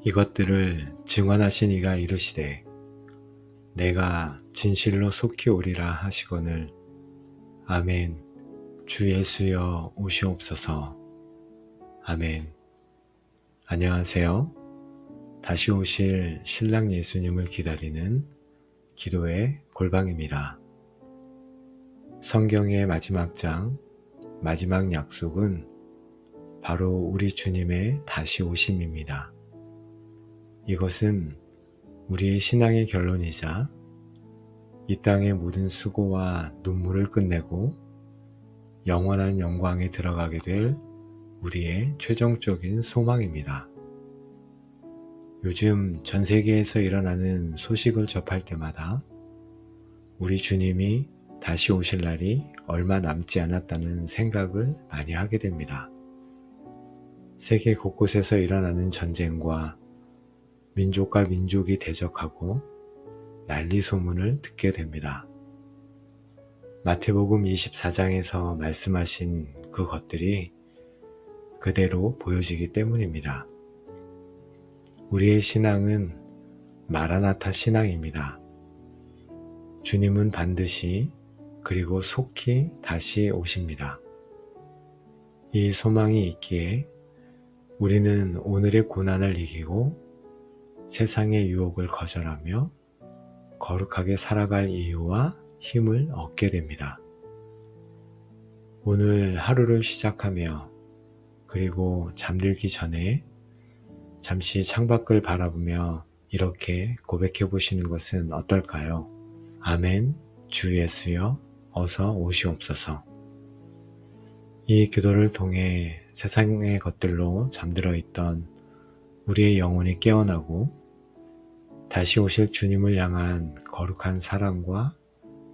이것들을 증언하신 이가 이르시되 내가 진실로 속히 오리라 하시거늘. 아멘. 주 예수여 오시옵소서. 아멘. 안녕하세요. 다시 오실 신랑 예수님을 기다리는 기도의 골방입니다. 성경의 마지막 장, 마지막 약속은 바로 우리 주님의 다시 오심입니다. 이것은 우리의 신앙의 결론이자 이 땅의 모든 수고와 눈물을 끝내고 영원한 영광에 들어가게 될 우리의 최종적인 소망입니다. 요즘 전 세계에서 일어나는 소식을 접할 때마다 우리 주님이 다시 오실 날이 얼마 남지 않았다는 생각을 많이 하게 됩니다. 세계 곳곳에서 일어나는 전쟁과 민족과 민족이 대적하고 난리 소문을 듣게 됩니다. 마태복음 24장에서 말씀하신 그 것들이 그대로 보여지기 때문입니다. 우리의 신앙은 마라나타 신앙입니다. 주님은 반드시 그리고 속히 다시 오십니다. 이 소망이 있기에 우리는 오늘의 고난을 이기고 세상의 유혹을 거절하며 거룩하게 살아갈 이유와 힘을 얻게 됩니다. 오늘 하루를 시작하며 그리고 잠들기 전에 잠시 창밖을 바라보며 이렇게 고백해 보시는 것은 어떨까요? 아멘, 주 예수여 어서 오시옵소서. 이 기도를 통해 세상의 것들로 잠들어 있던 우리의 영혼이 깨어나고 다시 오실 주님을 향한 거룩한 사랑과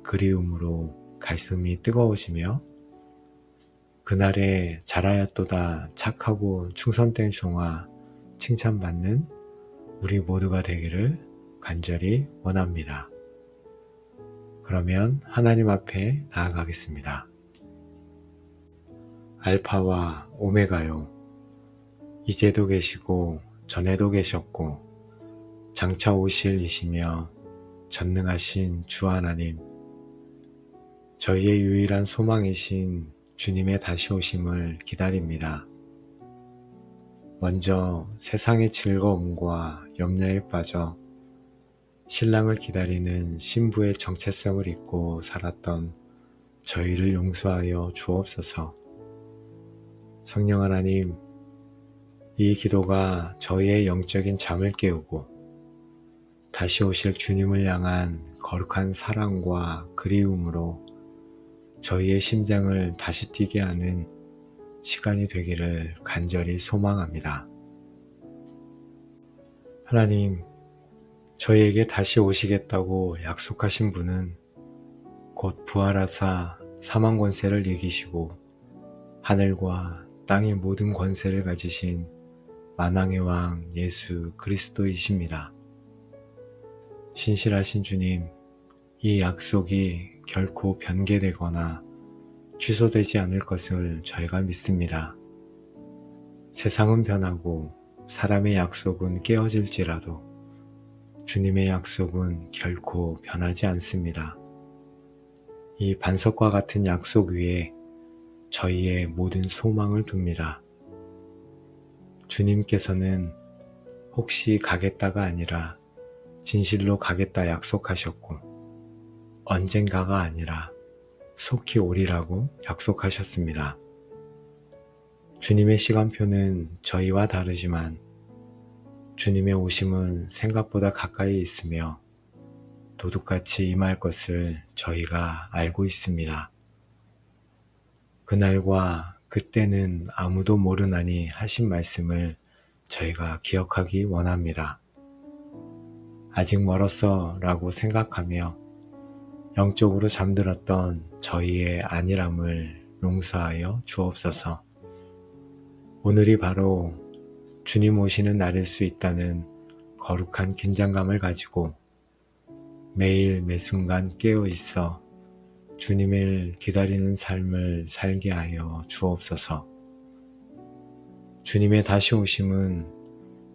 그리움으로 가슴이 뜨거워지며 그날에 잘하였도다 착하고 충성된 종아 칭찬받는 우리 모두가 되기를 간절히 원합니다. 그러면 하나님 앞에 나아가겠습니다. 알파와 오메가요. 이제도 계시고 전에도 계셨고 장차 오실 이시며 전능하신 주 하나님, 저희의 유일한 소망이신 주님의 다시 오심을 기다립니다. 먼저 세상의 즐거움과 염려에 빠져 신랑을 기다리는 신부의 정체성을 잊고 살았던 저희를 용서하여 주옵소서. 성령 하나님, 이 기도가 저희의 영적인 잠을 깨우고 다시 오실 주님을 향한 거룩한 사랑과 그리움으로 저희의 심장을 다시 뛰게 하는 시간이 되기를 간절히 소망합니다. 하나님, 저희에게 다시 오시겠다고 약속하신 분은 곧 부활하사 사망 권세를 이기시고 하늘과 땅의 모든 권세를 가지신 만왕의 왕 예수 그리스도이십니다. 신실하신 주님, 이 약속이 결코 변개되거나 취소되지 않을 것을 저희가 믿습니다. 세상은 변하고 사람의 약속은 깨어질지라도 주님의 약속은 결코 변하지 않습니다. 이 반석과 같은 약속 위에 저희의 모든 소망을 둡니다. 주님께서는 혹시 가겠다가 아니라 진실로 가겠다 약속하셨고 언젠가가 아니라 속히 오리라고 약속하셨습니다. 주님의 시간표는 저희와 다르지만 주님의 오심은 생각보다 가까이 있으며 도둑같이 임할 것을 저희가 알고 있습니다. 그날과 그때는 아무도 모르나니 하신 말씀을 저희가 기억하기 원합니다. 아직 멀었어 라고 생각하며 영적으로 잠들었던 저희의 안일함을 용서하여 주옵소서. 오늘이 바로 주님 오시는 날일 수 있다는 거룩한 긴장감을 가지고 매일 매순간 깨어 있어 주님을 기다리는 삶을 살게 하여 주옵소서. 주님의 다시 오심은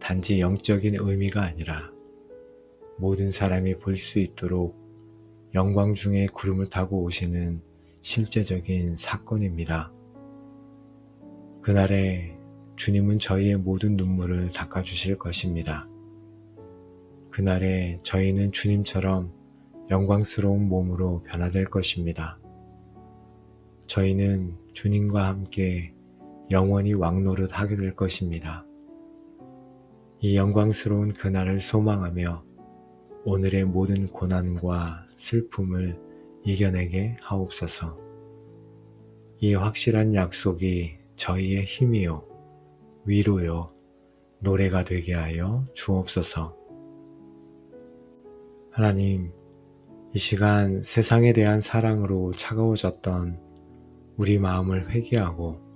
단지 영적인 의미가 아니라 모든 사람이 볼 수 있도록 영광 중에 구름을 타고 오시는 실제적인 사건입니다. 그날에 주님은 저희의 모든 눈물을 닦아주실 것입니다. 그날에 저희는 주님처럼 영광스러운 몸으로 변화될 것입니다. 저희는 주님과 함께 영원히 왕노릇 하게 될 것입니다. 이 영광스러운 그날을 소망하며 오늘의 모든 고난과 슬픔을 이겨내게 하옵소서. 이 확실한 약속이 저희의 힘이요, 위로요, 노래가 되게 하여 주옵소서. 하나님, 이 시간 세상에 대한 사랑으로 차가워졌던 우리 마음을 회개하고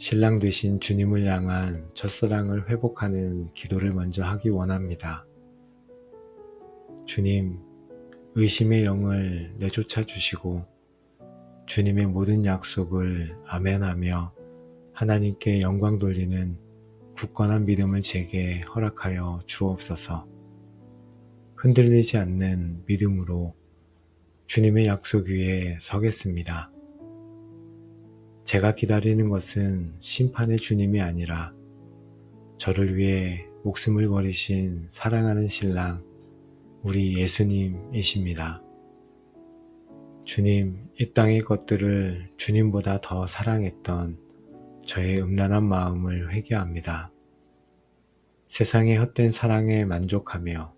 신랑 되신 주님을 향한 첫사랑을 회복하는 기도를 먼저 하기 원합니다. 주님, 의심의 영을 내쫓아 주시고 주님의 모든 약속을 아멘하며 하나님께 영광 돌리는 굳건한 믿음을 제게 허락하여 주옵소서. 흔들리지 않는 믿음으로 주님의 약속 위에 서겠습니다. 제가 기다리는 것은 심판의 주님이 아니라 저를 위해 목숨을 버리신 사랑하는 신랑 우리 예수님이십니다. 주님, 이 땅의 것들을 주님보다 더 사랑했던 저의 음란한 마음을 회개합니다. 세상의 헛된 사랑에 만족하며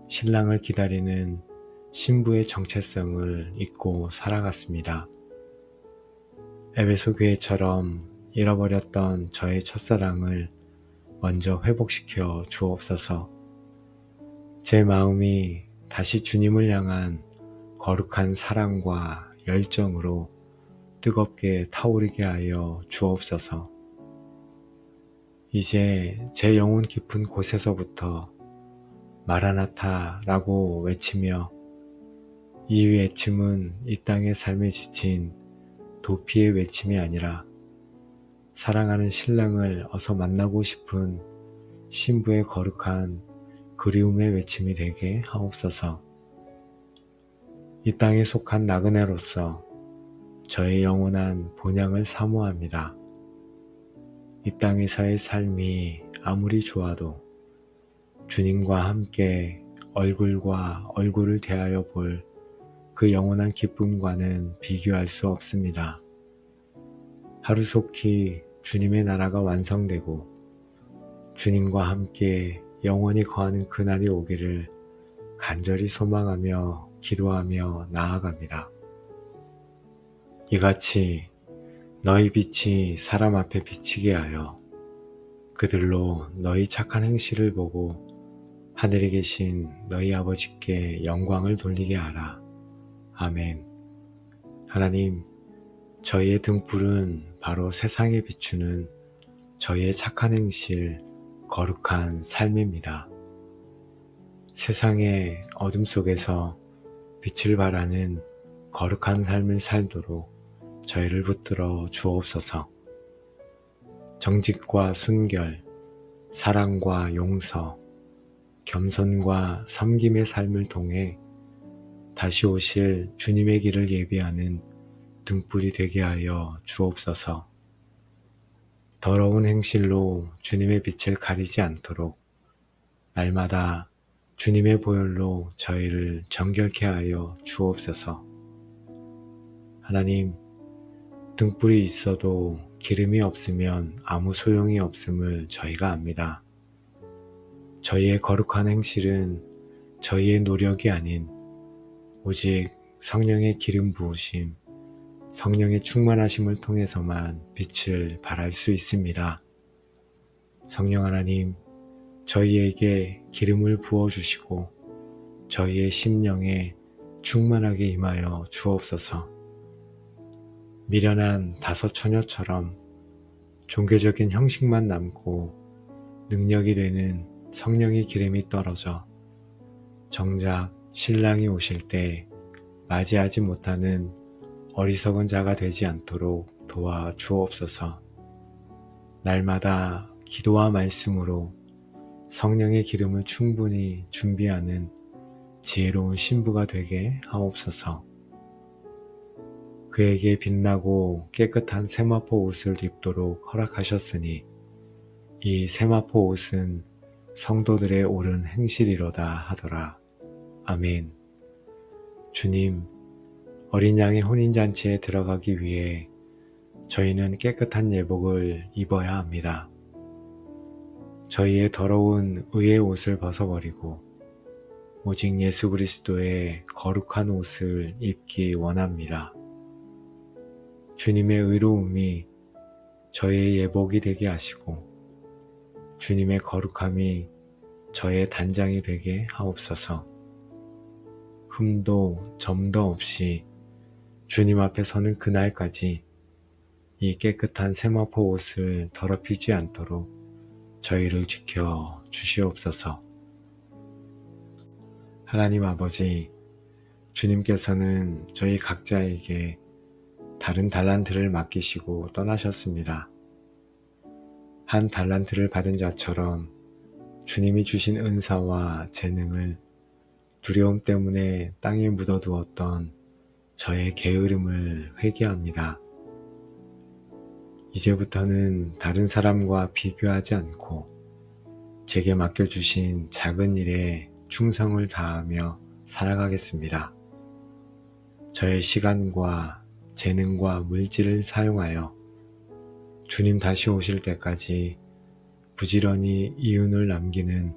신랑을 기다리는 신부의 정체성을 잊고 살아갔습니다. 에베소 교회처럼 잃어버렸던 저의 첫사랑을 먼저 회복시켜 주옵소서. 제 마음이 다시 주님을 향한 거룩한 사랑과 열정으로 뜨겁게 타오르게 하여 주옵소서. 이제 제 영혼 깊은 곳에서부터 마라나타라고 외치며 이 외침은 이 땅의 삶에 지친 도피의 외침이 아니라 사랑하는 신랑을 어서 만나고 싶은 신부의 거룩한 그리움의 외침이 되게 하옵소서. 이 땅에 속한 나그네로서 저의 영원한 본향을 사모합니다. 이 땅에서의 삶이 아무리 좋아도 주님과 함께 얼굴과 얼굴을 대하여 볼 그 영원한 기쁨과는 비교할 수 없습니다. 하루속히 주님의 나라가 완성되고 주님과 함께 영원히 거하는 그날이 오기를 간절히 소망하며 기도하며 나아갑니다. 이같이 너희 빛이 사람 앞에 비치게 하여 그들로 너희 착한 행실을 보고 하늘에 계신 너희 아버지께 영광을 돌리게 하라. 아멘. 하나님, 저희의 등불은 바로 세상에 비추는 저희의 착한 행실, 거룩한 삶입니다. 세상의 어둠 속에서 빛을 발하는 거룩한 삶을 살도록 저희를 붙들어 주옵소서. 정직과 순결, 사랑과 용서, 겸손과 섬김의 삶을 통해 다시 오실 주님의 길을 예비하는 등불이 되게 하여 주옵소서. 더러운 행실로 주님의 빛을 가리지 않도록 날마다 주님의 보혈로 저희를 정결케 하여 주옵소서. 하나님, 등불이 있어도 기름이 없으면 아무 소용이 없음을 저희가 압니다. 저희의 거룩한 행실은 저희의 노력이 아닌 오직 성령의 기름 부으심, 성령의 충만하심을 통해서만 빛을 발할 수 있습니다. 성령 하나님, 저희에게 기름을 부어주시고 저희의 심령에 충만하게 임하여 주옵소서. 미련한 다섯 처녀처럼 종교적인 형식만 남고 능력이 되는 성령의 기름이 떨어져 정작 신랑이 오실 때 맞이하지 못하는 어리석은 자가 되지 않도록 도와 주옵소서. 날마다 기도와 말씀으로 성령의 기름을 충분히 준비하는 지혜로운 신부가 되게 하옵소서. 그에게 빛나고 깨끗한 세마포 옷을 입도록 허락하셨으니 이 세마포 옷은 성도들의 옳은 행실이로다 하더라. 아멘. 주님, 어린 양의 혼인잔치에 들어가기 위해 저희는 깨끗한 예복을 입어야 합니다. 저희의 더러운 의의 옷을 벗어버리고 오직 예수 그리스도의 거룩한 옷을 입기 원합니다. 주님의 의로움이 저의 예복이 되게 하시고 주님의 거룩함이 저의 단장이 되게 하옵소서. 흠도 점도 없이 주님 앞에 서는 그날까지 이 깨끗한 세마포 옷을 더럽히지 않도록 저희를 지켜 주시옵소서. 하나님 아버지, 주님께서는 저희 각자에게 다른 달란트를 맡기시고 떠나셨습니다. 한 달란트를 받은 자처럼 주님이 주신 은사와 재능을 두려움 때문에 땅에 묻어두었던 저의 게으름을 회개합니다. 이제부터는 다른 사람과 비교하지 않고 제게 맡겨주신 작은 일에 충성을 다하며 살아가겠습니다. 저의 시간과 재능과 물질을 사용하여 주님 다시 오실 때까지 부지런히 이윤을 남기는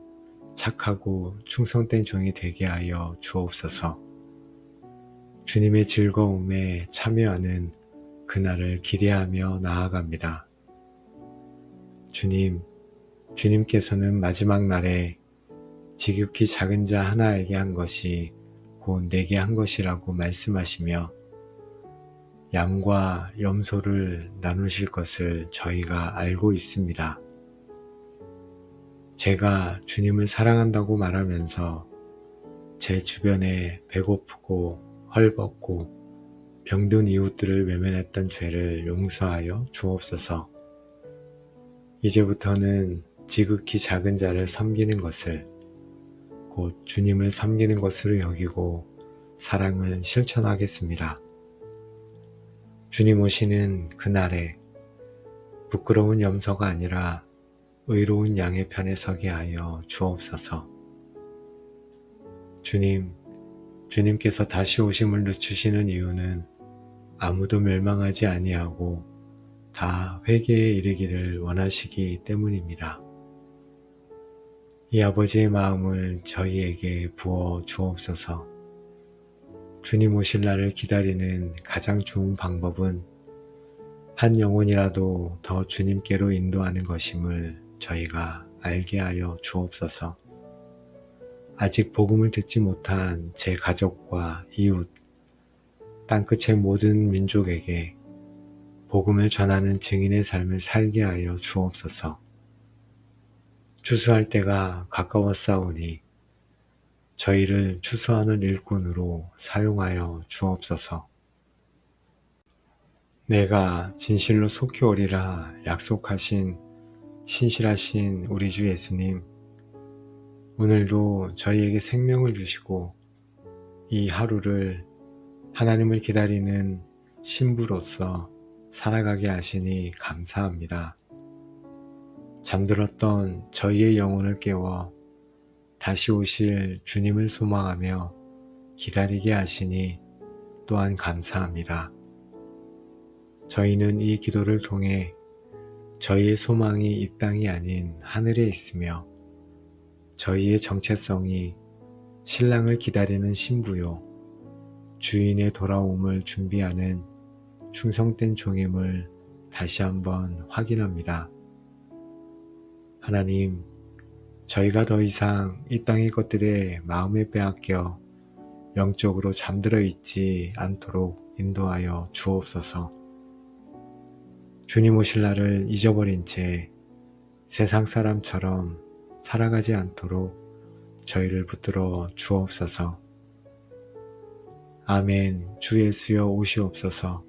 착하고 충성된 종이 되게 하여 주옵소서. 주님의 즐거움에 참여하는 그날을 기대하며 나아갑니다. 주님께서는 마지막 날에 지극히 작은 자 하나에게 한 것이 곧 내게 한 것이라고 말씀하시며 양과 염소를 나누실 것을 저희가 알고 있습니다. 제가 주님을 사랑한다고 말하면서 제 주변에 배고프고 헐벗고 병든 이웃들을 외면했던 죄를 용서하여 주옵소서. 이제부터는 지극히 작은 자를 섬기는 것을 곧 주님을 섬기는 것으로 여기고 사랑을 실천하겠습니다. 주님 오시는 그날에 부끄러운 염소가 아니라 의로운 양의 편에 서게 하여 주옵소서. 주님께서 다시 오심을 늦추시는 이유는 아무도 멸망하지 아니하고 다 회개에 이르기를 원하시기 때문입니다. 이 아버지의 마음을 저희에게 부어 주옵소서. 주님 오실 날을 기다리는 가장 좋은 방법은 한 영혼이라도 더 주님께로 인도하는 것임을 저희가 알게 하여 주옵소서. 아직 복음을 듣지 못한 제 가족과 이웃, 땅끝의 모든 민족에게 복음을 전하는 증인의 삶을 살게 하여 주옵소서. 추수할 때가 가까웠사오니 저희를 추수하는 일꾼으로 사용하여 주옵소서. 내가 진실로 속히 오리라 약속하신 신실하신 우리 주 예수님, 오늘도 저희에게 생명을 주시고 이 하루를 하나님을 기다리는 신부로서 살아가게 하시니 감사합니다. 잠들었던 저희의 영혼을 깨워 다시 오실 주님을 소망하며 기다리게 하시니 또한 감사합니다. 저희는 이 기도를 통해 저희의 소망이 이 땅이 아닌 하늘에 있으며 저희의 정체성이 신랑을 기다리는 신부요 주인의 돌아옴을 준비하는 충성된 종임을 다시 한번 확인합니다. 하나님, 저희가 더 이상 이 땅의 것들에 마음에 빼앗겨 영적으로 잠들어 있지 않도록 인도하여 주옵소서. 주님 오실 날을 잊어버린 채 세상 사람처럼 살아가지 않도록 저희를 붙들어 주옵소서. 아멘. 주 예수여 오시옵소서.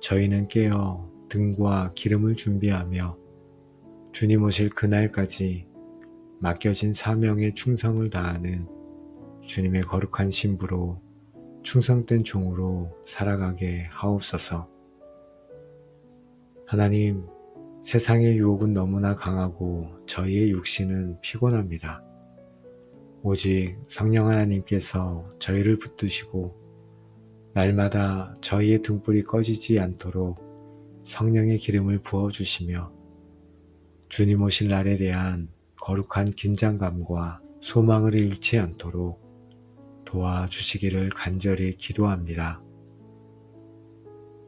저희는 깨어 등과 기름을 준비하며 주님 오실 그날까지 맡겨진 사명에 충성을 다하는 주님의 거룩한 신부로 충성된 종으로 살아가게 하옵소서. 하나님, 세상의 유혹은 너무나 강하고 저희의 육신은 피곤합니다. 오직 성령 하나님께서 저희를 붙드시고 날마다 저희의 등불이 꺼지지 않도록 성령의 기름을 부어주시며 주님 오실 날에 대한 거룩한 긴장감과 소망을 잃지 않도록 도와주시기를 간절히 기도합니다.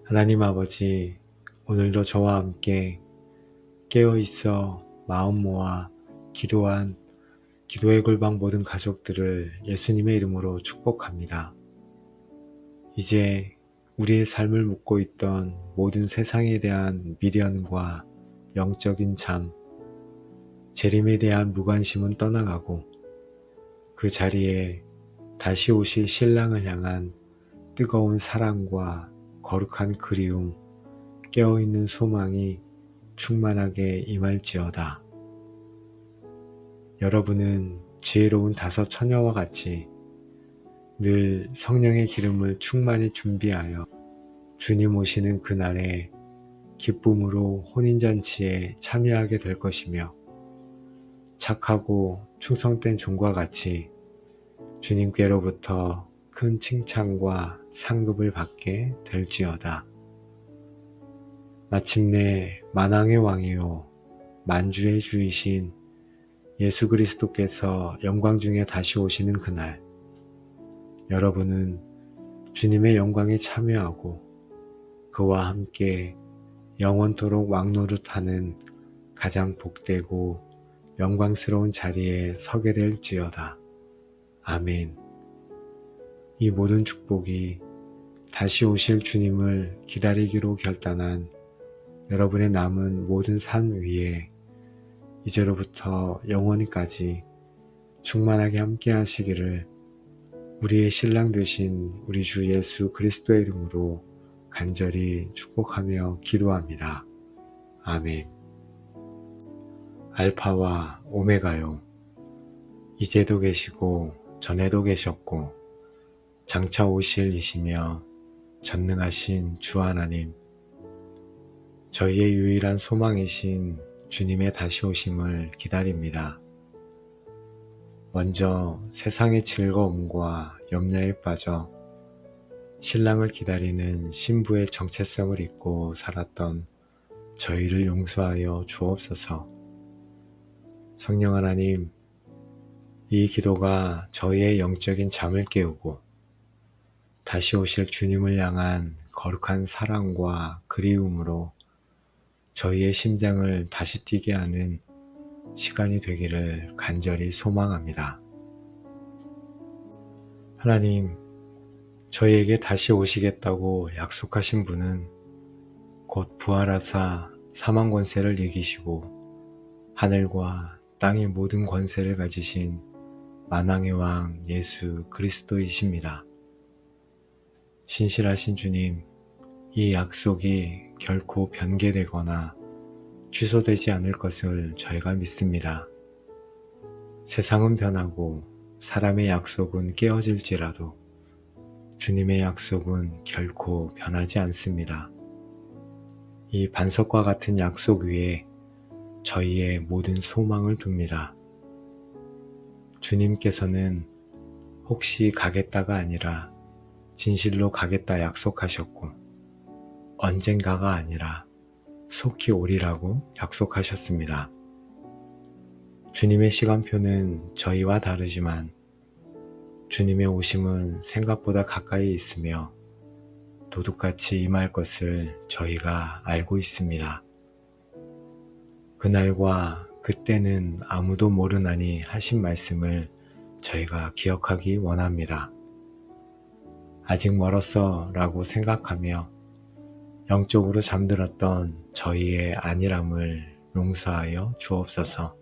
하나님 아버지, 오늘도 저와 함께 깨어있어 마음 모아 기도한 기도의 골방 모든 가족들을 예수님의 이름으로 축복합니다. 이제 우리의 삶을 묻고 있던 모든 세상에 대한 미련과 영적인 잠, 재림에 대한 무관심은 떠나가고 그 자리에 다시 오실 신랑을 향한 뜨거운 사랑과 거룩한 그리움, 깨어있는 소망이 충만하게 임할지어다. 여러분은 지혜로운 다섯 처녀와 같이 늘 성령의 기름을 충만히 준비하여 주님 오시는 그날에 기쁨으로 혼인잔치에 참여하게 될 것이며 착하고 충성된 종과 같이 주님께로부터 큰 칭찬과 상급을 받게 될지어다. 마침내 만왕의 왕이요 만주의 주이신 예수 그리스도께서 영광 중에 다시 오시는 그날, 여러분은 주님의 영광에 참여하고 그와 함께 영원토록 왕노릇하는 가장 복되고 영광스러운 자리에 서게 될지어다. 아멘. 이 모든 축복이 다시 오실 주님을 기다리기로 결단한 여러분의 남은 모든 삶 위에 이제로부터 영원히까지 충만하게 함께 하시기를 우리의 신랑 되신 우리 주 예수 그리스도의 이름으로 간절히 축복하며 기도합니다. 아멘. 알파와 오메가요. 이제도 계시고 전에도 계셨고 장차 오실 이시며 전능하신 주 하나님, 저희의 유일한 소망이신 주님의 다시 오심을 기다립니다. 먼저 세상의 즐거움과 염려에 빠져 신랑을 기다리는 신부의 정체성을 잊고 살았던 저희를 용서하여 주옵소서. 성령 하나님, 이 기도가 저희의 영적인 잠을 깨우고 다시 오실 주님을 향한 거룩한 사랑과 그리움으로 저희의 심장을 다시 뛰게 하는 시간이 되기를 간절히 소망합니다. 하나님, 저희에게 다시 오시겠다고 약속하신 분은 곧 부활하사 사망 권세를 이기시고 하늘과 땅의 모든 권세를 가지신 만왕의 왕 예수 그리스도이십니다. 신실하신 주님, 이 약속이 결코 변개되거나 취소되지 않을 것을 저희가 믿습니다. 세상은 변하고 사람의 약속은 깨어질지라도 주님의 약속은 결코 변하지 않습니다. 이 반석과 같은 약속 위에 저희의 모든 소망을 둡니다. 주님께서는 혹시 가겠다가 아니라 진실로 가겠다 약속하셨고 언젠가가 아니라 속히 오리라고 약속하셨습니다. 주님의 시간표는 저희와 다르지만 주님의 오심은 생각보다 가까이 있으며 도둑같이 임할 것을 저희가 알고 있습니다. 그날과 그때는 아무도 모르나니 하신 말씀을 저희가 기억하기 원합니다. 아직 멀었어 라고 생각하며 영적으로 잠들었던 저희의 안일함을 용서하여 주옵소서.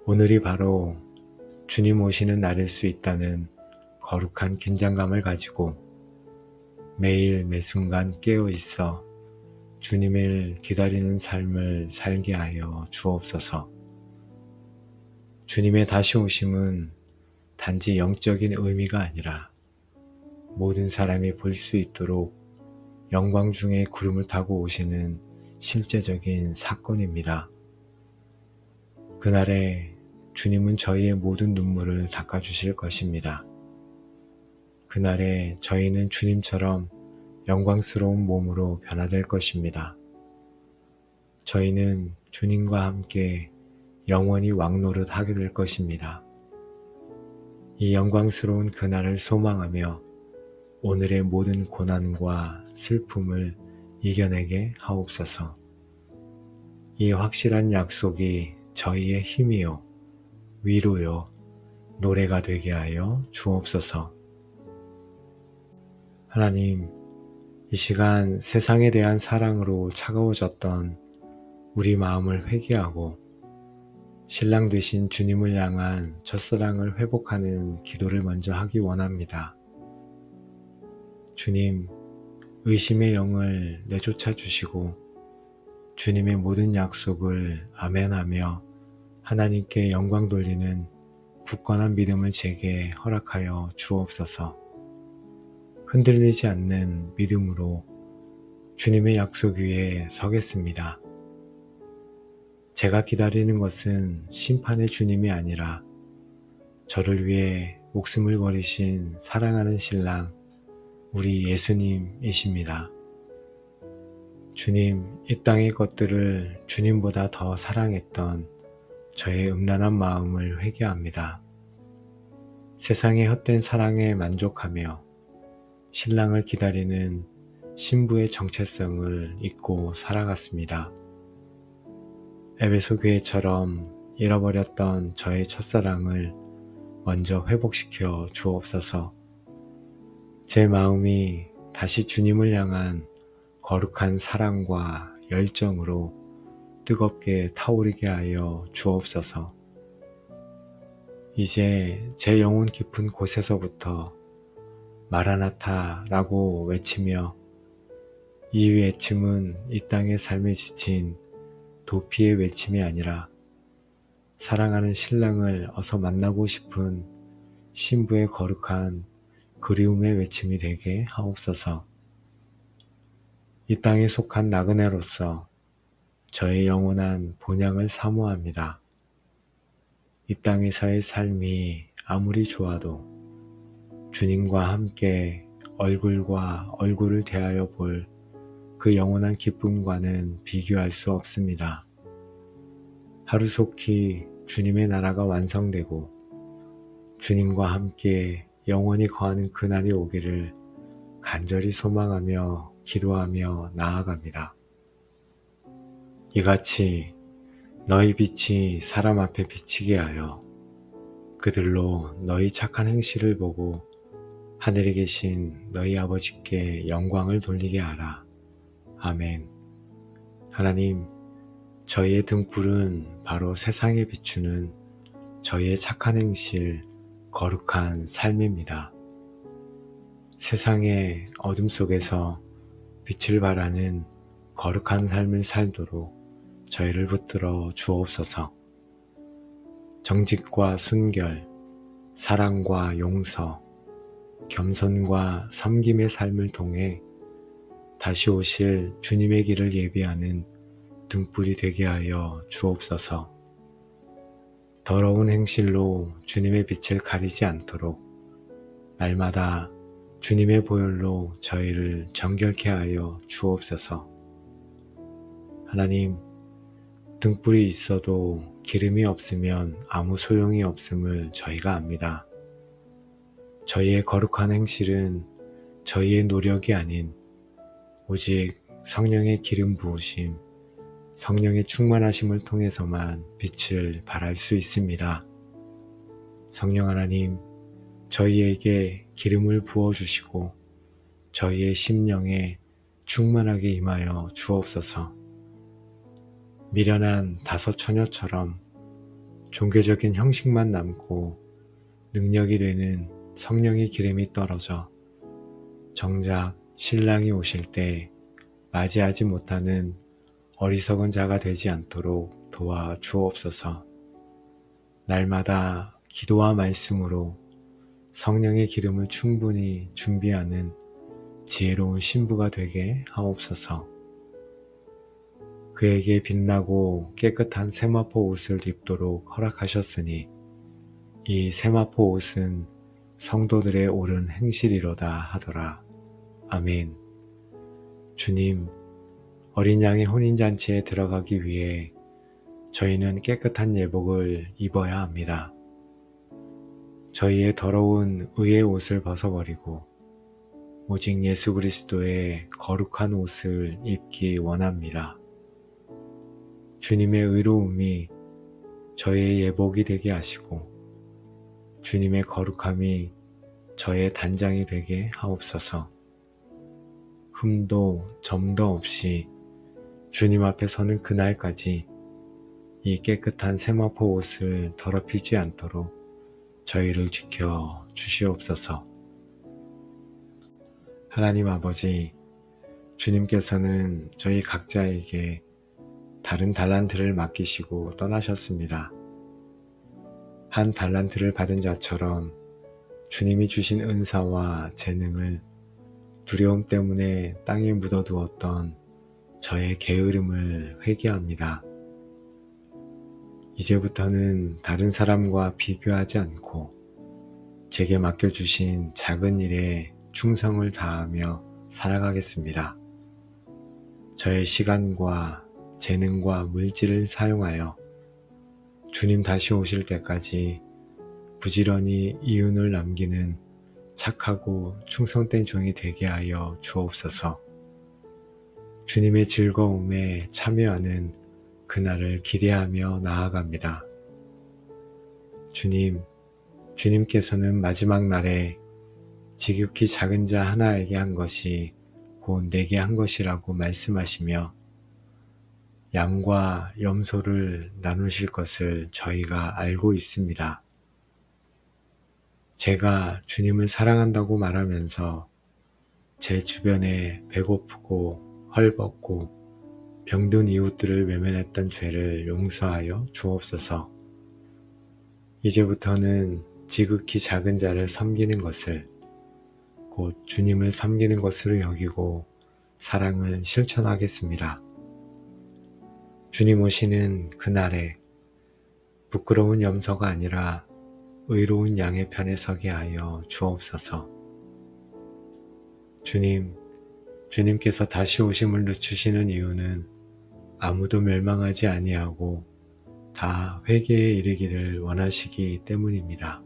오늘이 바로 주님 오시는 날일 수 있다는 거룩한 긴장감을 가지고 매일 매순간 깨어 있어 주님을 기다리는 삶을 살게 하여 주옵소서. 주님의 다시 오심은 단지 영적인 의미가 아니라 모든 사람이 볼 수 있도록 영광 중에 구름을 타고 오시는 실제적인 사건입니다. 그날에 주님은 저희의 모든 눈물을 닦아주실 것입니다. 그날에 저희는 주님처럼 영광스러운 몸으로 변화될 것입니다. 저희는 주님과 함께 영원히 왕노릇 하게 될 것입니다. 이 영광스러운 그날을 소망하며 오늘의 모든 고난과 슬픔을 이겨내게 하옵소서. 이 확실한 약속이 저희의 힘이요, 위로요, 노래가 되게 하여 주옵소서. 하나님, 이 시간 세상에 대한 사랑으로 차가워졌던 우리 마음을 회개하고 신랑 되신 주님을 향한 첫사랑을 회복하는 기도를 먼저 하기 원합니다. 주님, 의심의 영을 내쫓아 주시고 주님의 모든 약속을 아멘하며 하나님께 영광 돌리는 굳건한 믿음을 제게 허락하여 주옵소서. 흔들리지 않는 믿음으로 주님의 약속 위에 서겠습니다. 제가 기다리는 것은 심판의 주님이 아니라 저를 위해 목숨을 버리신 사랑하는 신랑 우리 예수님이십니다. 주님, 이 땅의 것들을 주님보다 더 사랑했던 저의 음란한 마음을 회개합니다. 세상의 헛된 사랑에 만족하며 신랑을 기다리는 신부의 정체성을 잊고 살아갔습니다. 에베소 교회처럼 잃어버렸던 저의 첫사랑을 먼저 회복시켜 주옵소서. 제 마음이 다시 주님을 향한 거룩한 사랑과 열정으로 뜨겁게 타오르게 하여 주옵소서. 이제 제 영혼 깊은 곳에서부터 마라나타라고 외치며 이 외침은 이 땅의 삶에 지친 도피의 외침이 아니라 사랑하는 신랑을 어서 만나고 싶은 신부의 거룩한 그리움의 외침이 되게 하옵소서. 이 땅에 속한 나그네로서 저의 영원한 본향을 사모합니다. 이 땅에서의 삶이 아무리 좋아도 주님과 함께 얼굴과 얼굴을 대하여 볼 그 영원한 기쁨과는 비교할 수 없습니다. 하루속히 주님의 나라가 완성되고 주님과 함께 영원히 거하는 그날이 오기를 간절히 소망하며 기도하며 나아갑니다. 이같이 너희 빛이 사람 앞에 비치게 하여 그들로 너희 착한 행실을 보고 하늘에 계신 너희 아버지께 영광을 돌리게 하라. 아멘. 하나님, 저희의 등불은 바로 세상에 비추는 저희의 착한 행실, 거룩한 삶입니다. 세상의 어둠 속에서 빛을 발하는 거룩한 삶을 살도록 저희를 붙들어 주옵소서. 정직과 순결, 사랑과 용서, 겸손과 섬김의 삶을 통해 다시 오실 주님의 길을 예비하는 등불이 되게 하여 주옵소서. 더러운 행실로 주님의 빛을 가리지 않도록 날마다 주님의 보혈로 저희를 정결케 하여 주옵소서. 하나님, 등불이 있어도 기름이 없으면 아무 소용이 없음을 저희가 압니다. 저희의 거룩한 행실은 저희의 노력이 아닌 오직 성령의 기름 부으심, 성령의 충만하심을 통해서만 빛을 발할 수 있습니다. 성령 하나님, 저희에게 기름을 부어주시고 저희의 심령에 충만하게 임하여 주옵소서. 미련한 다섯 처녀처럼 종교적인 형식만 남고 능력이 되는 성령의 기름이 떨어져 정작 신랑이 오실 때 맞이하지 못하는 어리석은 자가 되지 않도록 도와 주옵소서. 날마다 기도와 말씀으로 성령의 기름을 충분히 준비하는 지혜로운 신부가 되게 하옵소서. 그에게 빛나고 깨끗한 세마포 옷을 입도록 허락하셨으니 이 세마포 옷은 성도들의 옳은 행실이로다 하더라. 아멘. 주님, 어린 양의 혼인잔치에 들어가기 위해 저희는 깨끗한 예복을 입어야 합니다. 저희의 더러운 의의 옷을 벗어버리고 오직 예수 그리스도의 거룩한 옷을 입기 원합니다. 주님의 의로움이 저의 예복이 되게 하시고 주님의 거룩함이 저의 단장이 되게 하옵소서. 흠도 점도 없이 주님 앞에 서는 그날까지 이 깨끗한 세마포 옷을 더럽히지 않도록 저희를 지켜 주시옵소서. 하나님 아버지, 주님께서는 저희 각자에게 다른 달란트를 맡기시고 떠나셨습니다. 한 달란트를 받은 자처럼 주님이 주신 은사와 재능을 두려움 때문에 땅에 묻어두었던 저의 게으름을 회개합니다. 이제부터는 다른 사람과 비교하지 않고 제게 맡겨주신 작은 일에 충성을 다하며 살아가겠습니다. 저의 시간과 재능과 물질을 사용하여 주님 다시 오실 때까지 부지런히 이윤을 남기는 착하고 충성된 종이 되게 하여 주옵소서. 주님의 즐거움에 참여하는 그날을 기대하며 나아갑니다. 주님께서는 마지막 날에 지극히 작은 자 하나에게 한 것이 곧 내게 한 것이라고 말씀하시며 양과 염소를 나누실 것을 저희가 알고 있습니다. 제가 주님을 사랑한다고 말하면서 제 주변에 배고프고 헐벗고 병든 이웃들을 외면했던 죄를 용서하여 주옵소서. 이제부터는 지극히 작은 자를 섬기는 것을 곧 주님을 섬기는 것으로 여기고 사랑을 실천하겠습니다. 주님 오시는 그날에 부끄러운 염소가 아니라 의로운 양의 편에 서게 하여 주옵소서. 주님께서 다시 오심을 늦추시는 이유는 아무도 멸망하지 아니하고 다 회개에 이르기를 원하시기 때문입니다.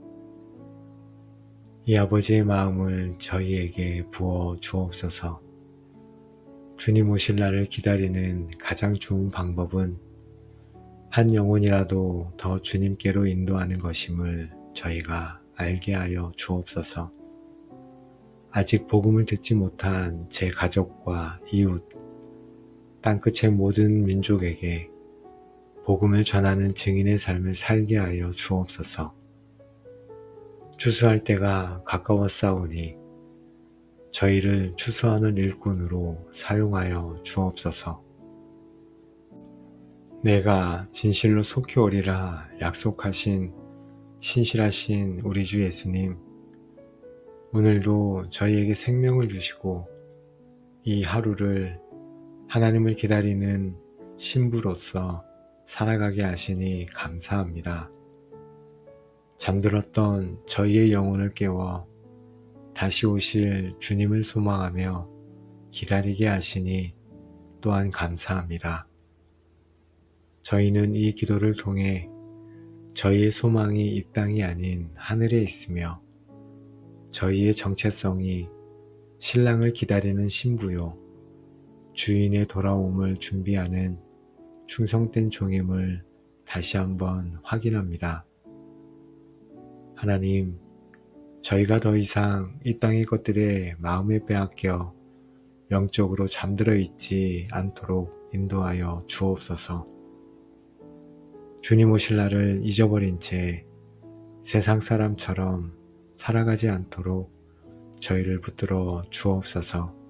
이 아버지의 마음을 저희에게 부어 주옵소서. 주님 오실 날을 기다리는 가장 좋은 방법은 한 영혼이라도 더 주님께로 인도하는 것임을 저희가 알게 하여 주옵소서. 아직 복음을 듣지 못한 제 가족과 이웃, 땅끝의 모든 민족에게 복음을 전하는 증인의 삶을 살게 하여 주옵소서. 추수할 때가 가까웠사오니 저희를 추수하는 일꾼으로 사용하여 주옵소서. 내가 진실로 속히 오리라 약속하신 신실하신 우리 주 예수님, 오늘도 저희에게 생명을 주시고 이 하루를 하나님을 기다리는 신부로서 살아가게 하시니 감사합니다. 잠들었던 저희의 영혼을 깨워 다시 오실 주님을 소망하며 기다리게 하시니 또한 감사합니다. 저희는 이 기도를 통해 저희의 소망이 이 땅이 아닌 하늘에 있으며 저희의 정체성이 신랑을 기다리는 신부요 주인의 돌아옴을 준비하는 충성된 종임을 다시 한번 확인합니다. 하나님, 저희가 더 이상 이 땅의 것들에 마음에 빼앗겨 영적으로 잠들어 있지 않도록 인도하여 주옵소서. 주님 오실 날을 잊어버린 채 세상 사람처럼 살아가지 않도록 저희를 붙들어 주옵소서.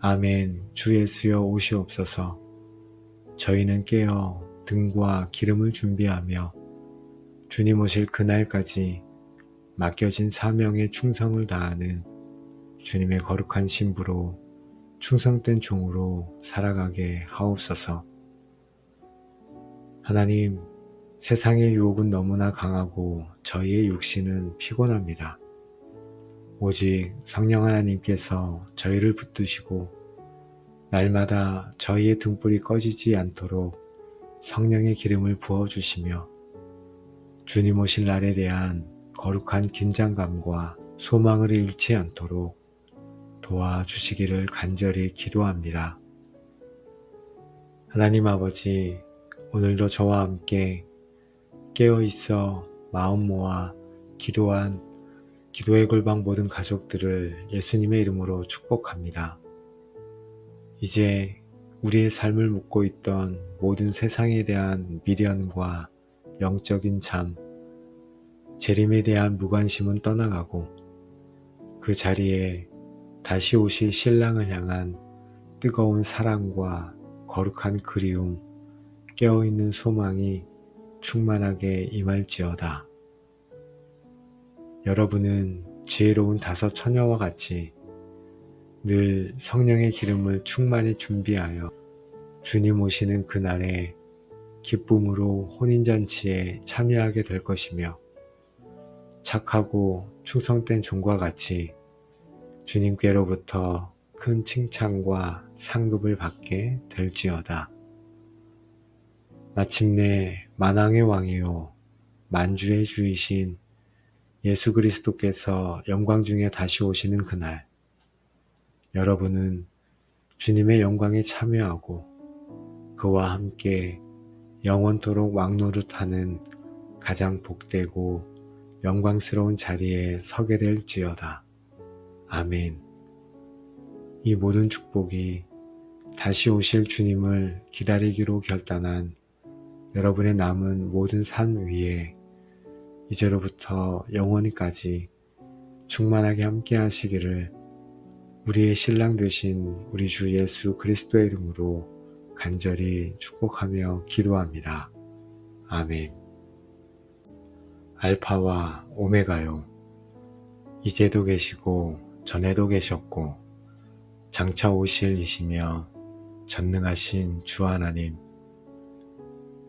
아멘. 주 예수여 오시옵소서. 저희는 깨어 등과 기름을 준비하며 주님 오실 그날까지 맡겨진 사명에 충성을 다하는 주님의 거룩한 신부로 충성된 종으로 살아가게 하옵소서. 하나님, 세상의 유혹은 너무나 강하고 저희의 육신은 피곤합니다. 오직 성령 하나님께서 저희를 붙드시고 날마다 저희의 등불이 꺼지지 않도록 성령의 기름을 부어주시며 주님 오실 날에 대한 거룩한 긴장감과 소망을 잃지 않도록 도와주시기를 간절히 기도합니다. 하나님 아버지, 오늘도 저와 함께 깨어있어 마음 모아 기도한 기도의 골방 모든 가족들을 예수님의 이름으로 축복합니다. 이제 우리의 삶을 묻고 있던 모든 세상에 대한 미련과 영적인 잠, 재림에 대한 무관심은 떠나가고 그 자리에 다시 오실 신랑을 향한 뜨거운 사랑과 거룩한 그리움, 깨어있는 소망이 충만하게 임할지어다. 여러분은 지혜로운 5 처녀와 같이 늘 성령의 기름을 충만히 준비하여 주님 오시는 그날에 기쁨으로 혼인잔치에 참여하게 될 것이며 착하고 충성된 종과 같이 주님께로부터 큰 칭찬과 상급을 받게 될지어다. 마침내 만왕의 왕이요 만주의 주이신 예수 그리스도께서 영광 중에 다시 오시는 그날, 여러분은 주님의 영광에 참여하고 그와 함께 영원토록 왕노릇하는 가장 복되고 영광스러운 자리에 서게 될지어다. 아멘. 이 모든 축복이 다시 오실 주님을 기다리기로 결단한 여러분의 남은 모든 삶 위에 이제로부터 영원히까지 충만하게 함께 하시기를 우리의 신랑 되신 우리 주 예수 그리스도의 이름으로 간절히 축복하며 기도합니다. 아멘. 알파와 오메가요. 이제도 계시고 전에도 계셨고 장차 오실 이시며 전능하신 주 하나님,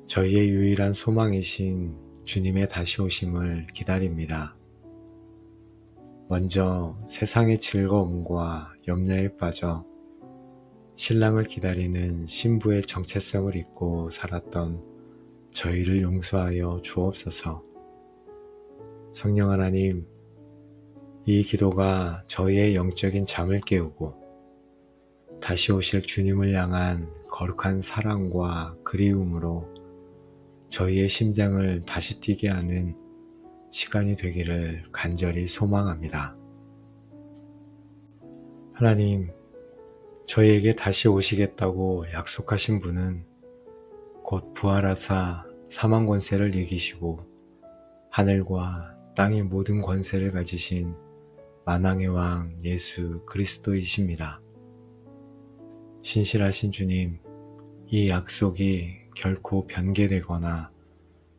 저희의 유일한 소망이신 주님의 다시 오심을 기다립니다. 먼저 세상의 즐거움과 염려에 빠져 신랑을 기다리는 신부의 정체성을 잊고 살았던 저희를 용서하여 주옵소서. 성령 하나님, 이 기도가 저희의 영적인 잠을 깨우고 다시 오실 주님을 향한 거룩한 사랑과 그리움으로 저희의 심장을 다시 뛰게 하는 시간이 되기를 간절히 소망합니다. 하나님, 저희에게 다시 오시겠다고 약속하신 분은 곧 부활하사 사망 권세를 이기시고 하늘과 땅의 모든 권세를 가지신 만왕의 왕 예수 그리스도이십니다. 신실하신 주님, 이 약속이 결코 변개되거나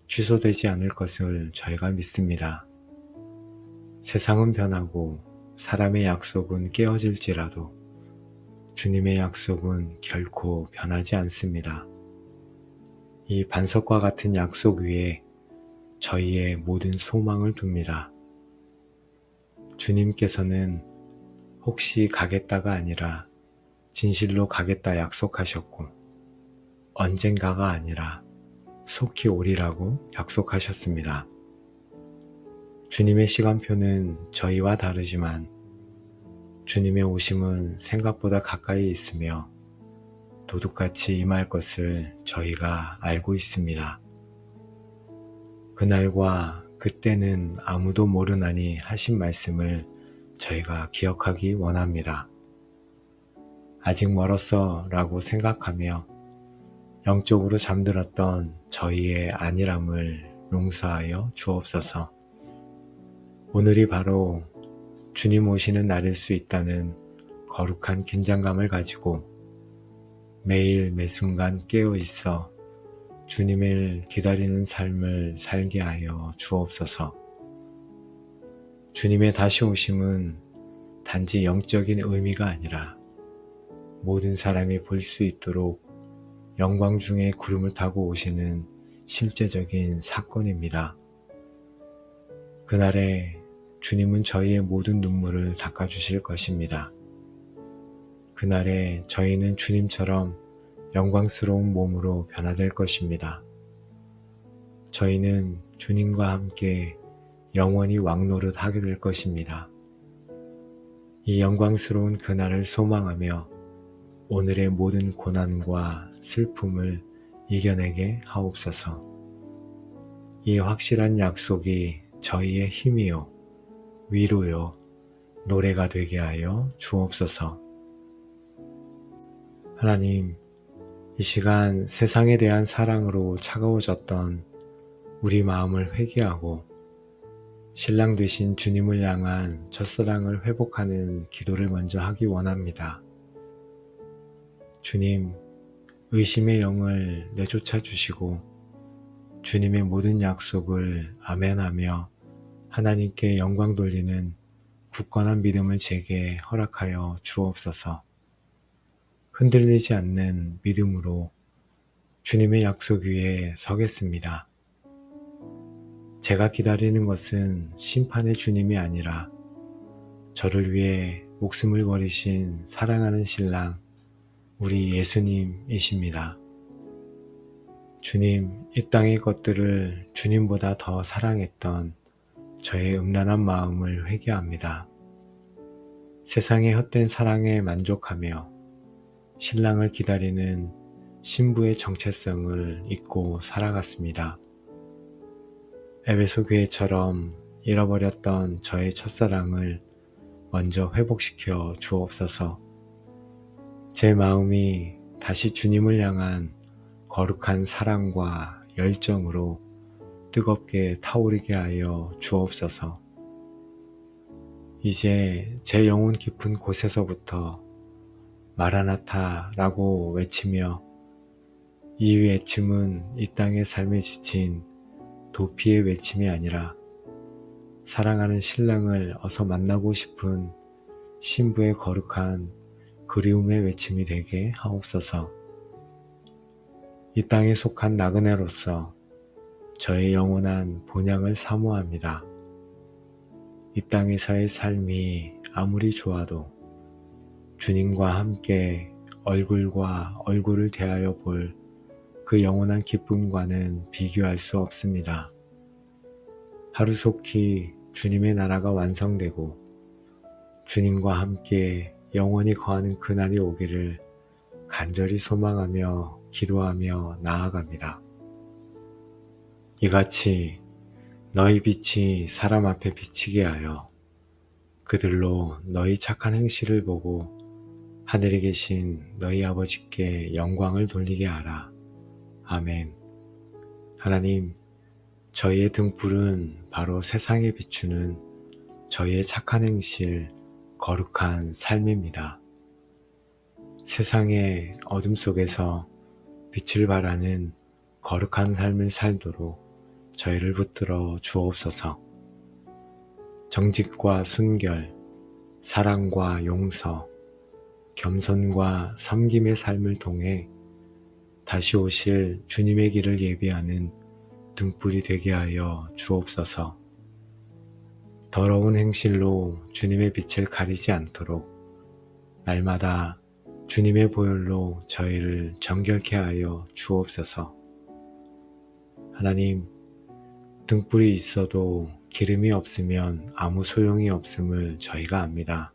취소되지 않을 것을 저희가 믿습니다. 세상은 변하고 사람의 약속은 깨어질지라도 주님의 약속은 결코 변하지 않습니다. 이 반석과 같은 약속 위에 저희의 모든 소망을 둡니다. 주님께서는 혹시 가겠다가 아니라 진실로 가겠다 약속하셨고 언젠가가 아니라 속히 오리라고 약속하셨습니다. 주님의 시간표는 저희와 다르지만 주님의 오심은 생각보다 가까이 있으며 도둑같이 임할 것을 저희가 알고 있습니다. 그날과 그때는 아무도 모르나니 하신 말씀을 저희가 기억하기 원합니다. 아직 멀었어 라고 생각하며 영적으로 잠들었던 저희의 안일함을 용서하여 주옵소서. 오늘이 바로 주님 오시는 날일 수 있다는 거룩한 긴장감을 가지고 매일 매순간 깨어 있어 주님을 기다리는 삶을 살게 하여 주옵소서. 주님의 다시 오심은 단지 영적인 의미가 아니라 모든 사람이 볼 수 있도록 영광 중에 구름을 타고 오시는 실제적인 사건입니다. 그날에 주님은 저희의 모든 눈물을 닦아주실 것입니다. 그날에 저희는 주님처럼 영광스러운 몸으로 변화될 것입니다. 저희는 주님과 함께 영원히 왕노릇 하게 될 것입니다. 이 영광스러운 그날을 소망하며 오늘의 모든 고난과 슬픔을 이겨내게 하옵소서. 이 확실한 약속이 저희의 힘이요, 위로요, 노래가 되게 하여 주옵소서. 하나님, 이 시간 세상에 대한 사랑으로 차가워졌던 우리 마음을 회개하고 신랑 되신 주님을 향한 첫사랑을 회복하는 기도를 먼저 하기 원합니다. 주님, 의심의 영을 내쫓아 주시고 주님의 모든 약속을 아멘하며 하나님께 영광 돌리는 굳건한 믿음을 제게 허락하여 주옵소서. 흔들리지 않는 믿음으로 주님의 약속 위에 서겠습니다. 제가 기다리는 것은 심판의 주님이 아니라 저를 위해 목숨을 버리신 사랑하는 신랑 우리 예수님이십니다. 주님, 이 땅의 것들을 주님보다 더 사랑했던 저의 음란한 마음을 회개합니다. 세상의 헛된 사랑에 만족하며 신랑을 기다리는 신부의 정체성을 잊고 살아갔습니다. 에베소 교회처럼 잃어버렸던 저의 첫사랑을 먼저 회복시켜 주옵소서. 제 마음이 다시 주님을 향한 거룩한 사랑과 열정으로 뜨겁게 타오르게 하여 주옵소서. 이제 제 영혼 깊은 곳에서부터 마라나타라고 외치며 이 외침은 이 땅의 삶에 지친 도피의 외침이 아니라 사랑하는 신랑을 어서 만나고 싶은 신부의 거룩한 그리움의 외침이 되게 하옵소서. 이 땅에 속한 나그네로서 저의 영원한 본향을 사모합니다. 이 땅에서의 삶이 아무리 좋아도 주님과 함께 얼굴과 얼굴을 대하여 볼 그 영원한 기쁨과는 비교할 수 없습니다. 하루속히 주님의 나라가 완성되고 주님과 함께 영원히 거하는 그날이 오기를 간절히 소망하며 기도하며 나아갑니다. 이같이 너희 빛이 사람 앞에 비치게 하여 그들로 너희 착한 행실을 보고 하늘에 계신 너희 아버지께 영광을 돌리게 하라. 아멘. 하나님, 저희의 등불은 바로 세상에 비추는 저희의 착한 행실, 거룩한 삶입니다. 세상의 어둠 속에서 빛을 발하는 거룩한 삶을 살도록 저희를 붙들어 주옵소서. 정직과 순결, 사랑과 용서, 겸손과 섬김의 삶을 통해 다시 오실 주님의 길을 예비하는 등불이 되게 하여 주옵소서. 더러운 행실로 주님의 빛을 가리지 않도록 날마다 주님의 보혈로 저희를 정결케 하여 주옵소서. 하나님, 등불이 있어도 기름이 없으면 아무 소용이 없음을 저희가 압니다.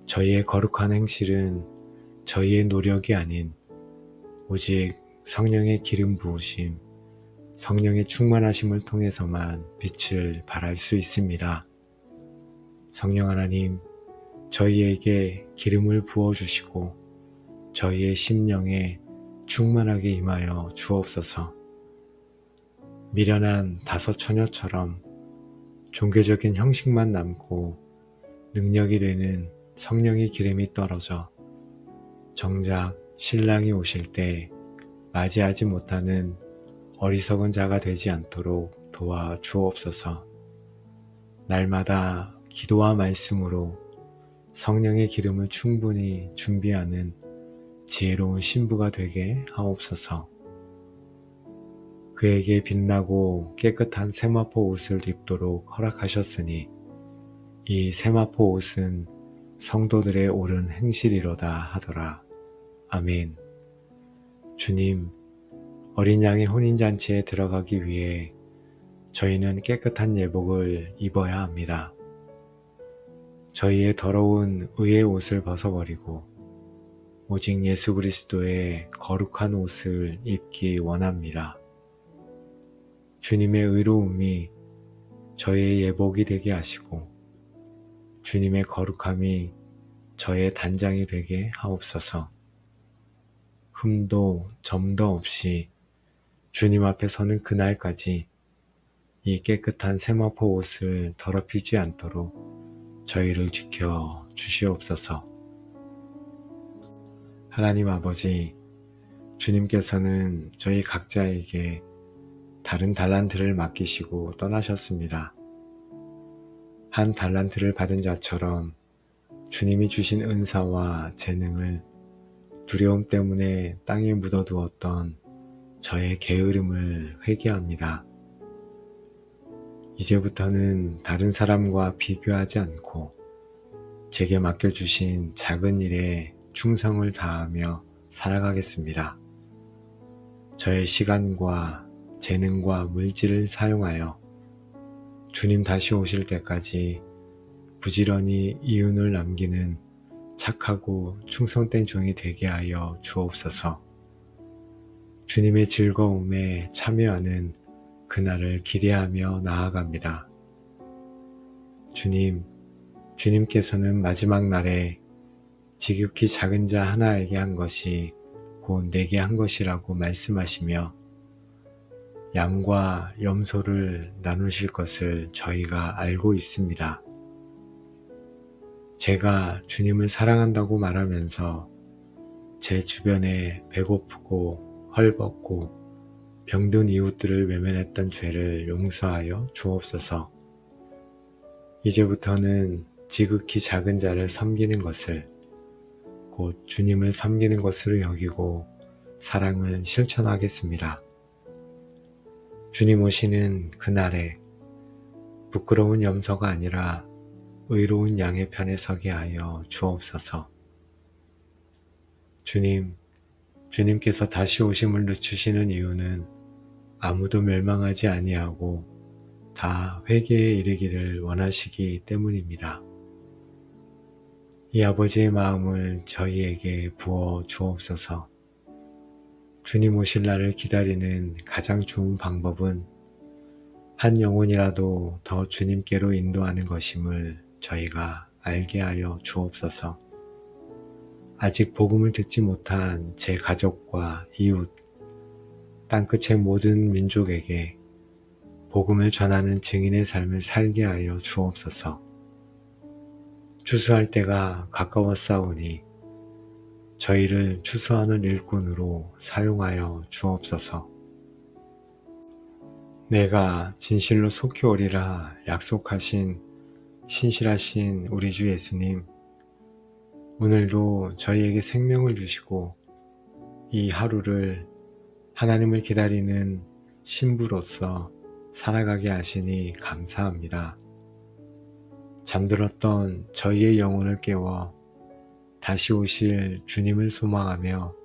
저희의 거룩한 행실은 저희의 노력이 아닌 오직 성령의 기름 부으심, 성령의 충만하심을 통해서만 빛을 발할 수 있습니다. 성령 하나님, 저희에게 기름을 부어주시고 저희의 심령에 충만하게 임하여 주옵소서. 미련한 다섯 처녀처럼 종교적인 형식만 남고 능력이 되는 성령의 기름이 떨어져 정작 신랑이 오실 때 맞이하지 못하는 어리석은 자가 되지 않도록 도와 주옵소서. 날마다 기도와 말씀으로 성령의 기름을 충분히 준비하는 지혜로운 신부가 되게 하옵소서. 그에게 빛나고 깨끗한 세마포 옷을 입도록 허락하셨으니 이 세마포 옷은 성도들의 옳은 행실이로다 하더라. 아멘. 주님, 어린 양의 혼인잔치에 들어가기 위해 저희는 깨끗한 예복을 입어야 합니다. 저희의 더러운 의의 옷을 벗어버리고 오직 예수 그리스도의 거룩한 옷을 입기 원합니다. 주님의 의로움이 저의 예복이 되게 하시고 주님의 거룩함이 저의 단장이 되게 하옵소서. 흠도 점도 없이 주님 앞에 서는 그날까지 이 깨끗한 세마포 옷을 더럽히지 않도록 저희를 지켜 주시옵소서. 하나님 아버지, 주님께서는 저희 각자에게 다른 달란트를 맡기시고 떠나셨습니다. 한 달란트를 받은 자처럼 주님이 주신 은사와 재능을 두려움 때문에 땅에 묻어두었던 저의 게으름을 회개합니다. 이제부터는 다른 사람과 비교하지 않고 제게 맡겨주신 작은 일에 충성을 다하며 살아가겠습니다. 저의 시간과 재능과 물질을 사용하여 주님 다시 오실 때까지 부지런히 이윤을 남기는 착하고 충성된 종이 되게 하여 주옵소서. 주님의 즐거움에 참여하는 그날을 기대하며 나아갑니다. 주님께서는 마지막 날에 지극히 작은 자 하나에게 한 것이 곧 내게 한 것이라고 말씀하시며 양과 염소를 나누실 것을 저희가 알고 있습니다. 제가 주님을 사랑한다고 말하면서 제 주변에 배고프고 헐벗고 병든 이웃들을 외면했던 죄를 용서하여 주옵소서. 이제부터는 지극히 작은 자를 섬기는 것을 곧 주님을 섬기는 것으로 여기고 사랑을 실천하겠습니다. 주님 오시는 그날에 부끄러운 염소가 아니라 의로운 양의 편에 서게 하여 주옵소서. 주님께서 다시 오심을 늦추시는 이유는 아무도 멸망하지 아니하고 다 회개에 이르기를 원하시기 때문입니다. 이 아버지의 마음을 저희에게 부어 주옵소서. 주님 오실 날을 기다리는 가장 좋은 방법은 한 영혼이라도 더 주님께로 인도하는 것임을 저희가 알게 하여 주옵소서. 아직 복음을 듣지 못한 제 가족과 이웃, 땅끝의 모든 민족에게 복음을 전하는 증인의 삶을 살게 하여 주옵소서. 추수할 때가 가까웠사오니 저희를 추수하는 일꾼으로 사용하여 주옵소서. 내가 진실로 속히 오리라 약속하신 신실하신 우리 주 예수님, 오늘도 저희에게 생명을 주시고 이 하루를 하나님을 기다리는 신부로서 살아가게 하시니 감사합니다. 잠들었던 저희의 영혼을 깨워 다시 오실 주님을 소망하며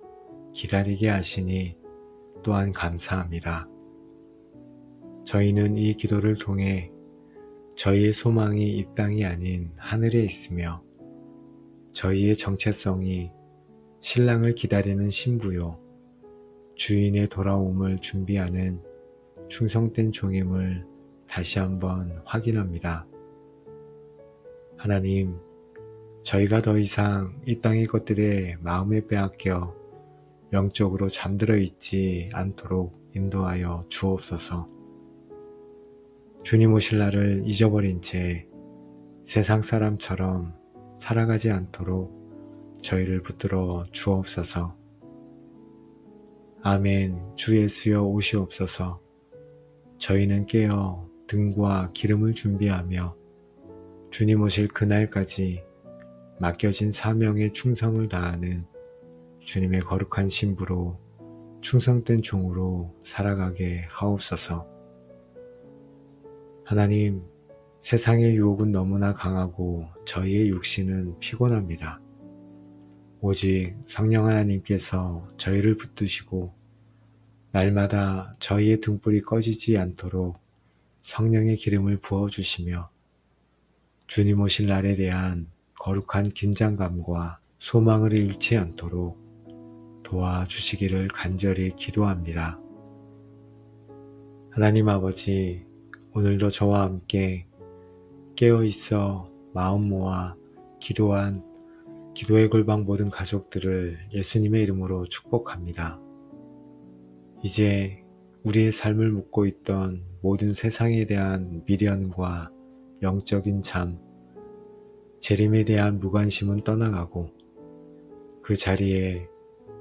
기다리게 하시니 또한 감사합니다. 저희는 이 기도를 통해 저희의 소망이 이 땅이 아닌 하늘에 있으며 저희의 정체성이 신랑을 기다리는 신부요 주인의 돌아옴을 준비하는 충성된 종임을 다시 한번 확인합니다. 하나님, 저희가 더 이상 이 땅의 것들에 마음에 빼앗겨 영적으로 잠들어 있지 않도록 인도하여 주옵소서. 주님 오실 날을 잊어버린 채 세상 사람처럼 살아가지 않도록 저희를 붙들어 주옵소서. 아멘. 주 예수여 오시옵소서. 저희는 깨어 등과 기름을 준비하며 주님 오실 그날까지 맡겨진 사명에 충성을 다하는 주님의 거룩한 신부로 충성된 종으로 살아가게 하옵소서. 하나님, 세상의 유혹은 너무나 강하고 저희의 육신은 피곤합니다. 오직 성령 하나님께서 저희를 붙드시고 날마다 저희의 등불이 꺼지지 않도록 성령의 기름을 부어주시며 주님 오실 날에 대한 거룩한 긴장감과 소망을 잃지 않도록 도와주시기를 간절히 기도합니다. 하나님 아버지, 오늘도 저와 함께 깨어있어 마음 모아 기도한 기도의 골방 모든 가족들을 예수님의 이름으로 축복합니다. 이제 우리의 삶을 묻고 있던 모든 세상에 대한 미련과 영적인 잠, 재림에 대한 무관심은 떠나가고 그 자리에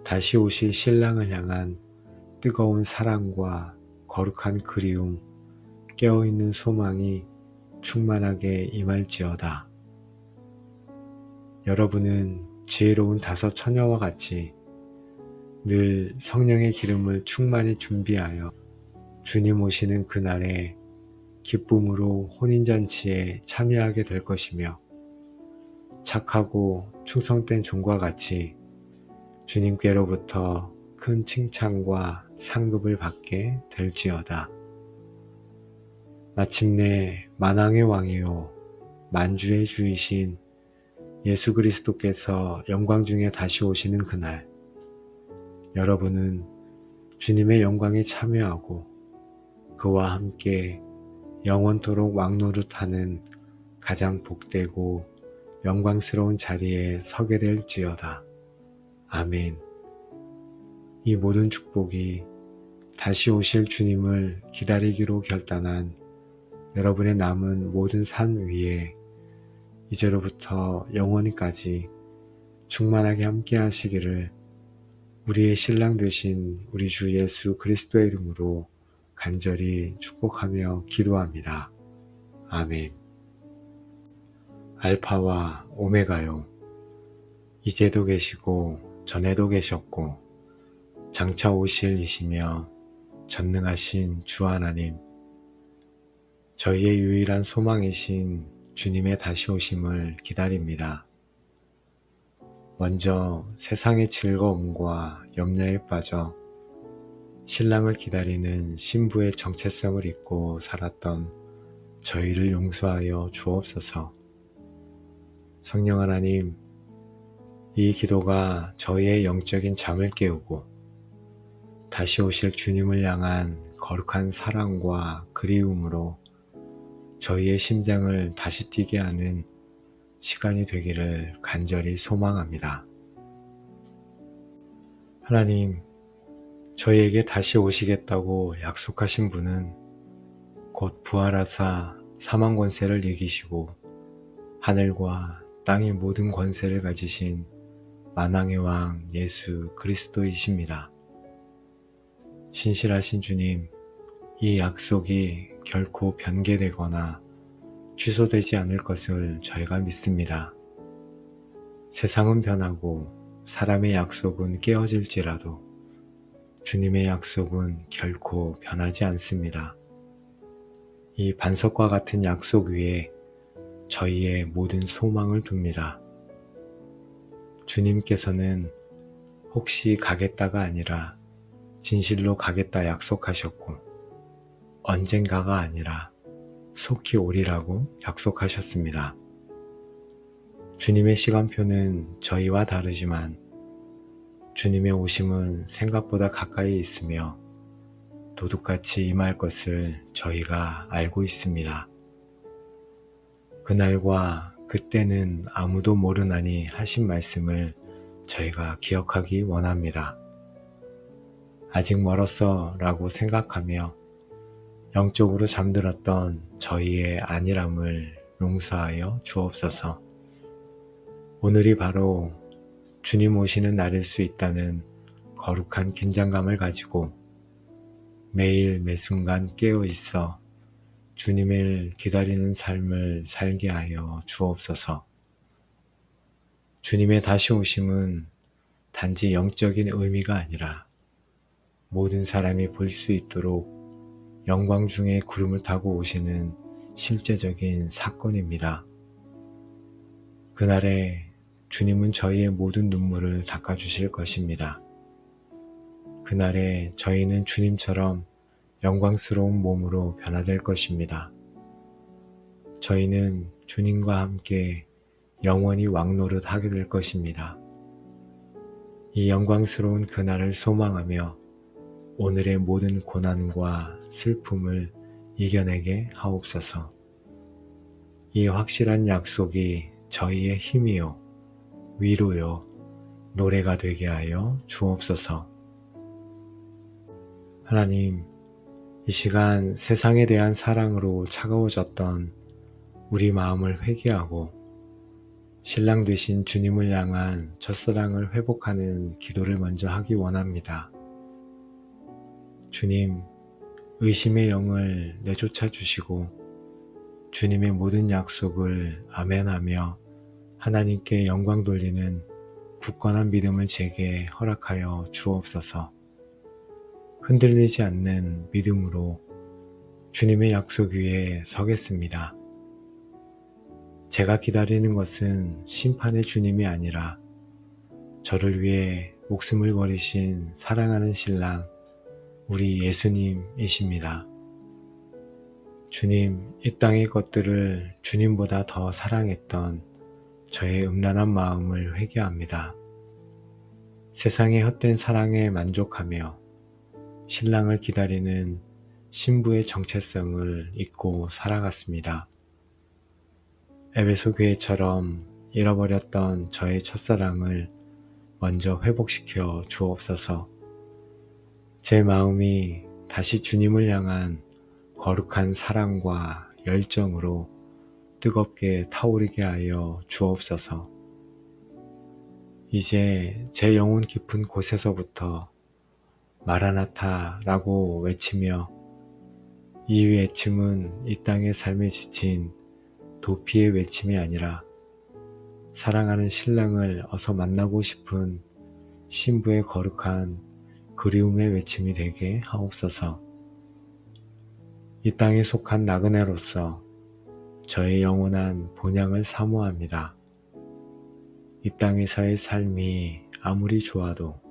다시 오실 신랑을 향한 뜨거운 사랑과 거룩한 그리움, 깨어있는 소망이 충만하게 임할지어다. 여러분은 지혜로운 다섯 처녀와 같이 늘 성령의 기름을 충만히 준비하여 주님 오시는 그날에 기쁨으로 혼인잔치에 참여하게 될 것이며 착하고 충성된 종과 같이 주님께로부터 큰 칭찬과 상급을 받게 될지어다. 마침내 만왕의 왕이요 만주의 주이신 예수 그리스도께서 영광 중에 다시 오시는 그날, 여러분은 주님의 영광에 참여하고 그와 함께 영원토록 왕노릇하는 가장 복되고 영광스러운 자리에 서게 될지어다. 아멘. 이 모든 축복이 다시 오실 주님을 기다리기로 결단한 여러분의 남은 모든 삶 위에 이제로부터 영원히까지 충만하게 함께 하시기를 우리의 신랑 되신 우리 주 예수 그리스도의 이름으로 간절히 축복하며 기도합니다. 아멘. 알파와 오메가요. 이제도 계시고 전에도 계셨고 장차 오실 이시며 전능하신 주 하나님, 저희의 유일한 소망이신 주님의 다시 오심을 기다립니다. 먼저 세상의 즐거움과 염려에 빠져 신랑을 기다리는 신부의 정체성을 잊고 살았던 저희를 용서하여 주옵소서. 성령 하나님, 이 기도가 저희의 영적인 잠을 깨우고 다시 오실 주님을 향한 거룩한 사랑과 그리움으로 저희의 심장을 다시 뛰게 하는 시간이 되기를 간절히 소망합니다. 하나님, 저희에게 다시 오시겠다고 약속하신 분은 곧 부활하사 사망 권세를 이기시고 하늘과 땅의 모든 권세를 가지신 만왕의 왕 예수 그리스도이십니다. 신실하신 주님, 이 약속이 결코 변개되거나 취소되지 않을 것을 저희가 믿습니다. 세상은 변하고 사람의 약속은 깨어질지라도 주님의 약속은 결코 변하지 않습니다. 이 반석과 같은 약속 위에 저희의 모든 소망을 둡니다. 주님께서는 혹시 가겠다가 아니라 진실로 가겠다 약속하셨고 언젠가가 아니라 속히 오리라고 약속하셨습니다. 주님의 시간표는 저희와 다르지만 주님의 오심은 생각보다 가까이 있으며 도둑같이 임할 것을 저희가 알고 있습니다. 그날과 그때는 아무도 모르나니 하신 말씀을 저희가 기억하기 원합니다. 아직 멀었어 라고 생각하며 영적으로 잠들었던 저희의 안일함을 용서하여 주옵소서. 오늘이 바로 주님 오시는 날일 수 있다는 거룩한 긴장감을 가지고 매일 매순간 깨어 있어 주님을 기다리는 삶을 살게 하여 주옵소서. 주님의 다시 오심은 단지 영적인 의미가 아니라 모든 사람이 볼 수 있도록 영광 중에 구름을 타고 오시는 실제적인 사건입니다. 그날에 주님은 저희의 모든 눈물을 닦아주실 것입니다. 그날에 저희는 주님처럼 영광스러운 몸으로 변화될 것입니다. 저희는 주님과 함께 영원히 왕노릇 하게 될 것입니다. 이 영광스러운 그날을 소망하며 오늘의 모든 고난과 슬픔을 이겨내게 하옵소서. 이 확실한 약속이 저희의 힘이요, 위로요, 노래가 되게 하여 주옵소서. 하나님, 이 시간 세상에 대한 사랑으로 차가워졌던 우리 마음을 회개하고 신랑 되신 주님을 향한 첫사랑을 회복하는 기도를 먼저 하기 원합니다. 주님, 의심의 영을 내쫓아 주시고 주님의 모든 약속을 아멘하며 하나님께 영광 돌리는 굳건한 믿음을 제게 허락하여 주옵소서. 흔들리지 않는 믿음으로 주님의 약속 위에 서겠습니다. 제가 기다리는 것은 심판의 주님이 아니라 저를 위해 목숨을 버리신 사랑하는 신랑 우리 예수님이십니다. 주님, 이 땅의 것들을 주님보다 더 사랑했던 저의 음란한 마음을 회개합니다. 세상의 헛된 사랑에 만족하며 신랑을 기다리는 신부의 정체성을 잊고 살아갔습니다. 에베소 교회처럼 잃어버렸던 저의 첫사랑을 먼저 회복시켜 주옵소서. 제 마음이 다시 주님을 향한 거룩한 사랑과 열정으로 뜨겁게 타오르게 하여 주옵소서. 이제 제 영혼 깊은 곳에서부터 마라나타라고 외치며 이 외침은 이 땅의 삶에 지친 도피의 외침이 아니라 사랑하는 신랑을 어서 만나고 싶은 신부의 거룩한 그리움의 외침이 되게 하옵소서. 이 땅에 속한 나그네로서 저의 영원한 본향을 사모합니다. 이 땅에서의 삶이 아무리 좋아도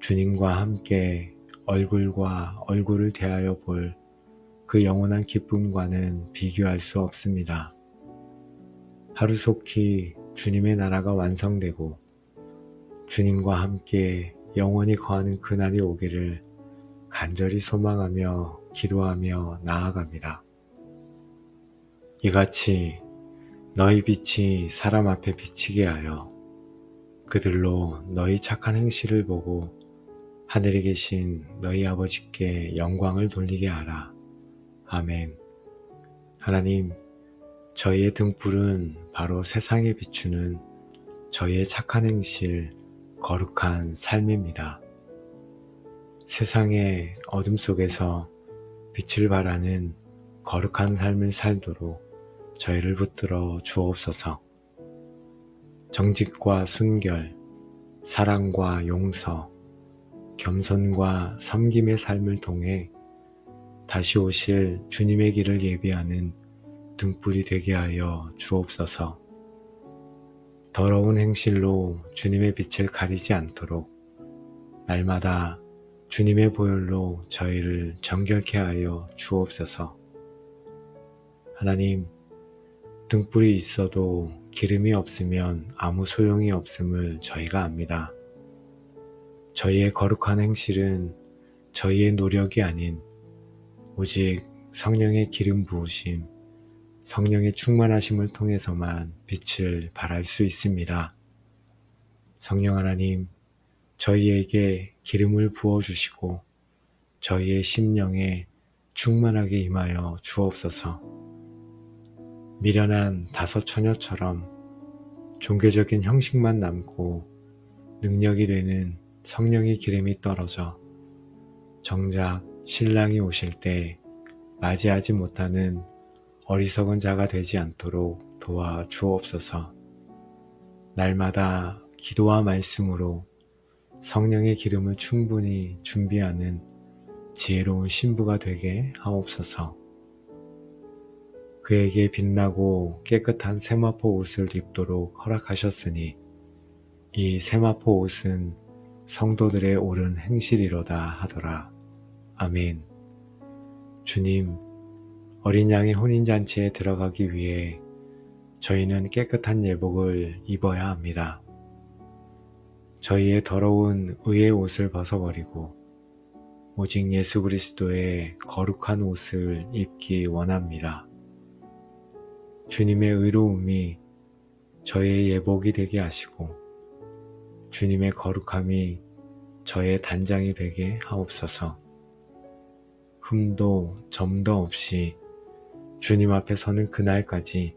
주님과 함께 얼굴과 얼굴을 대하여 볼 그 영원한 기쁨과는 비교할 수 없습니다. 하루속히 주님의 나라가 완성되고 주님과 함께 영원히 거하는 그날이 오기를 간절히 소망하며 기도하며 나아갑니다. 이같이 너희 빛이 사람 앞에 비치게 하여 그들로 너희 착한 행실을 보고 하늘에 계신 너희 아버지께 영광을 돌리게 하라. 아멘. 하나님, 저희의 등불은 바로 세상에 비추는 저희의 착한 행실, 거룩한 삶입니다. 세상의 어둠 속에서 빛을 발하는 거룩한 삶을 살도록 저희를 붙들어 주옵소서. 정직과 순결, 사랑과 용서, 겸손과 섬김의 삶을 통해 다시 오실 주님의 길을 예비하는 등불이 되게 하여 주옵소서. 더러운 행실로 주님의 빛을 가리지 않도록 날마다 주님의 보혈로 저희를 정결케 하여 주옵소서. 하나님, 등불이 있어도 기름이 없으면 아무 소용이 없음을 저희가 압니다. 저희의 거룩한 행실은 저희의 노력이 아닌 오직 성령의 기름 부으심, 성령의 충만하심을 통해서만 빛을 발할 수 있습니다. 성령 하나님, 저희에게 기름을 부어주시고 저희의 심령에 충만하게 임하여 주옵소서. 미련한 다섯 처녀처럼 종교적인 형식만 남고 능력이 되는 성령의 기름이 떨어져 정작 신랑이 오실 때 맞이하지 못하는 어리석은 자가 되지 않도록 도와 주옵소서. 날마다 기도와 말씀으로 성령의 기름을 충분히 준비하는 지혜로운 신부가 되게 하옵소서. 그에게 빛나고 깨끗한 세마포 옷을 입도록 허락하셨으니 이 세마포 옷은 성도들의 옳은 행실이로다 하더라. 아멘. 주님, 어린 양의 혼인잔치에 들어가기 위해 저희는 깨끗한 예복을 입어야 합니다. 저희의 더러운 의의 옷을 벗어버리고 오직 예수 그리스도의 거룩한 옷을 입기 원합니다. 주님의 의로움이 저의 예복이 되게 하시고 주님의 거룩함이 저의 단장이 되게 하옵소서. 흠도 점도 없이 주님 앞에 서는 그날까지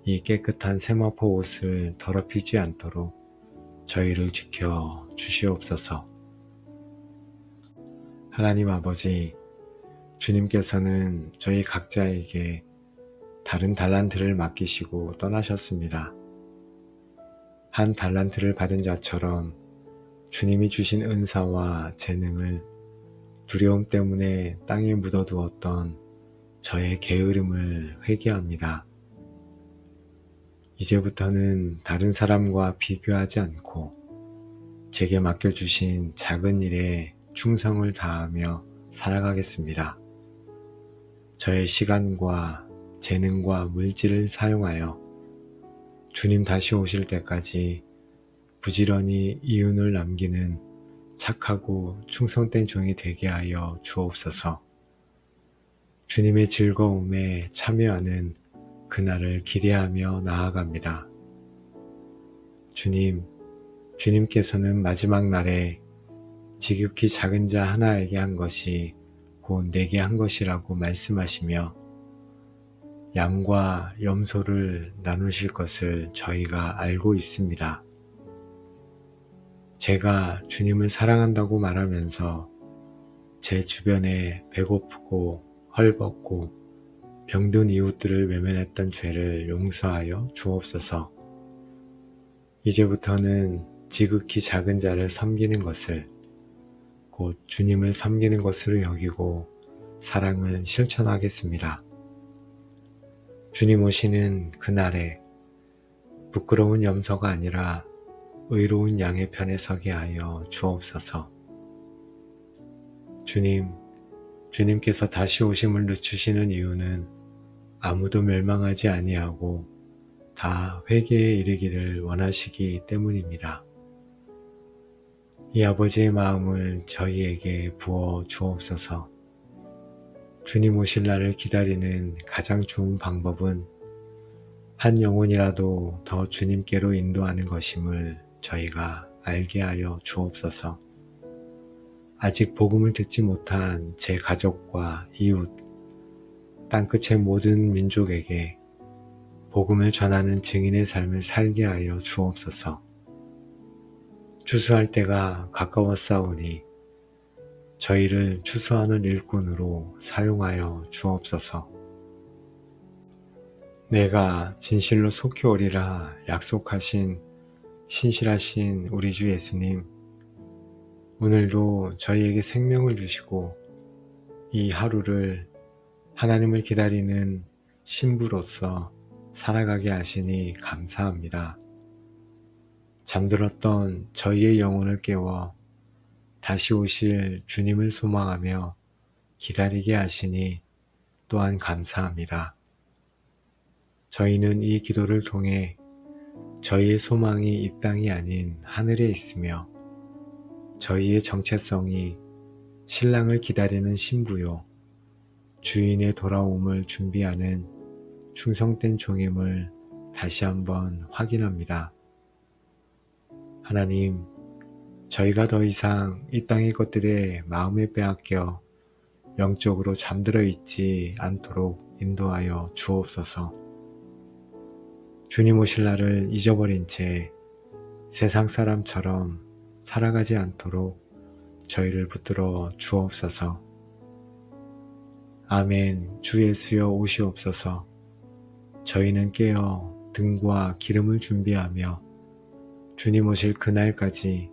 이 깨끗한 세마포 옷을 더럽히지 않도록 저희를 지켜 주시옵소서. 하나님 아버지, 주님께서는 저희 각자에게 다른 달란트를 맡기시고 떠나셨습니다. 한 달란트를 받은 자처럼 주님이 주신 은사와 재능을 두려움 때문에 땅에 묻어두었던 저의 게으름을 회개합니다. 이제부터는 다른 사람과 비교하지 않고 제게 맡겨주신 작은 일에 충성을 다하며 살아가겠습니다. 저의 시간과 재능과 물질을 사용하여 주님 다시 오실 때까지 부지런히 이윤을 남기는 착하고 충성된 종이 되게 하여 주옵소서. 주님의 즐거움에 참여하는 그날을 기대하며 나아갑니다. 주님께서는 마지막 날에 지극히 작은 자 하나에게 한 것이 곧 내게 한 것이라고 말씀하시며 양과 염소를 나누실 것을 저희가 알고 있습니다. 제가 주님을 사랑한다고 말하면서 제 주변에 배고프고 헐벗고 병든 이웃들을 외면했던 죄를 용서하여 주옵소서. 이제부터는 지극히 작은 자를 섬기는 것을 곧 주님을 섬기는 것으로 여기고 사랑을 실천하겠습니다. 주님 오시는 그날에 부끄러운 염소가 아니라 의로운 양의 편에 서게 하여 주옵소서. 주님께서 다시 오심을 늦추시는 이유는 아무도 멸망하지 아니하고 다 회개에 이르기를 원하시기 때문입니다. 이 아버지의 마음을 저희에게 부어 주옵소서. 주님 오실 날을 기다리는 가장 좋은 방법은 한 영혼이라도 더 주님께로 인도하는 것임을 저희가 알게 하여 주옵소서. 아직 복음을 듣지 못한 제 가족과 이웃, 땅끝의 모든 민족에게 복음을 전하는 증인의 삶을 살게 하여 주옵소서. 추수할 때가 가까웠사오니 저희를 추수하는 일꾼으로 사용하여 주옵소서. 내가 진실로 속히 오리라 약속하신 신실하신 우리 주 예수님, 오늘도 저희에게 생명을 주시고 이 하루를 하나님을 기다리는 신부로서 살아가게 하시니 감사합니다. 잠들었던 저희의 영혼을 깨워 다시 오실 주님을 소망하며 기다리게 하시니 또한 감사합니다. 저희는 이 기도를 통해 저희의 소망이 이 땅이 아닌 하늘에 있으며 저희의 정체성이 신랑을 기다리는 신부요 주인의 돌아옴을 준비하는 충성된 종임을 다시 한번 확인합니다. 하나님, 저희가 더 이상 이 땅의 것들에 마음에 빼앗겨 영적으로 잠들어 있지 않도록 인도하여 주옵소서. 주님 오실 날을 잊어버린 채 세상 사람처럼 살아가지 않도록 저희를 붙들어 주옵소서. 아멘. 주 예수여 오시옵소서. 저희는 깨어 등과 기름을 준비하며 주님 오실 그날까지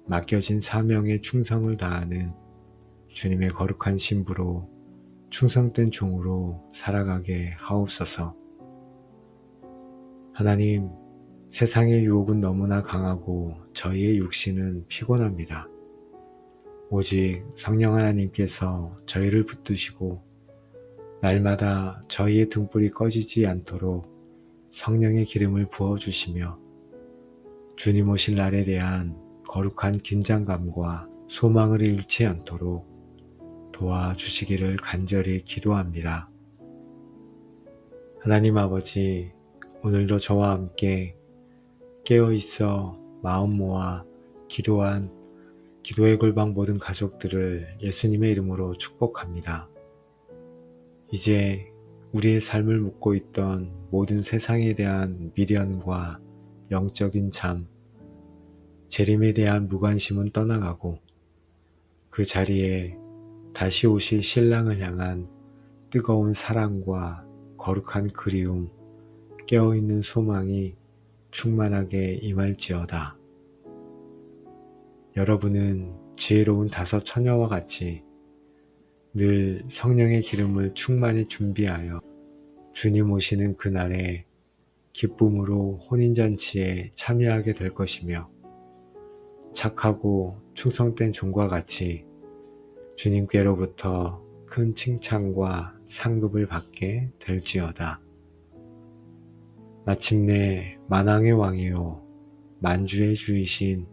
맡겨진 사명에 충성을 다하는 주님의 거룩한 신부로 충성된 종으로 살아가게 하옵소서. 하나님, 세상의 유혹은 너무나 강하고 저희의 육신은 피곤합니다. 오직 성령 하나님께서 저희를 붙드시고 날마다 저희의 등불이 꺼지지 않도록 성령의 기름을 부어주시며 주님 오실 날에 대한 거룩한 긴장감과 소망을 잃지 않도록 도와주시기를 간절히 기도합니다. 하나님 아버지, 오늘도 저와 함께 깨어있어 마음 모아 기도한 기도의 골방 모든 가족들을 예수님의 이름으로 축복합니다. 이제 우리의 삶을 묻고 있던 모든 세상에 대한 미련과 영적인 잠, 재림에 대한 무관심은 떠나가고 그 자리에 다시 오실 신랑을 향한 뜨거운 사랑과 거룩한 그리움, 깨어있는 소망이 충만하게 임할지어다. 여러분은 지혜로운 5 처녀와 같이 늘 성령의 기름을 충만히 준비하여 주님 오시는 그날에 기쁨으로 혼인잔치에 참여하게 될 것이며 착하고 충성된 종과 같이 주님께로부터 큰 칭찬과 상급을 받게 될지어다. 마침내 만왕의 왕이요 만주의 주이신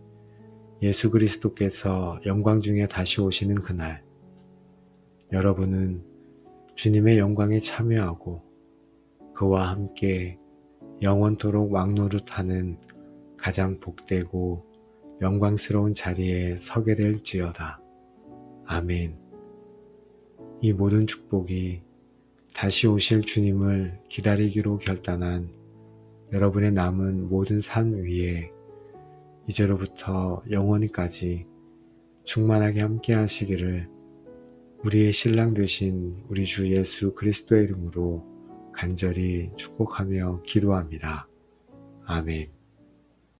예수 그리스도께서 영광 중에 다시 오시는 그날, 여러분은 주님의 영광에 참여하고 그와 함께 영원토록 왕노릇하는 가장 복되고 영광스러운 자리에 서게 될지어다. 아멘. 이 모든 축복이 다시 오실 주님을 기다리기로 결단한 여러분의 남은 모든 삶 위에 이제로부터 영원히까지 충만하게 함께 하시기를 우리의 신랑 되신 우리 주 예수 그리스도의 이름으로 간절히 축복하며 기도합니다. 아멘.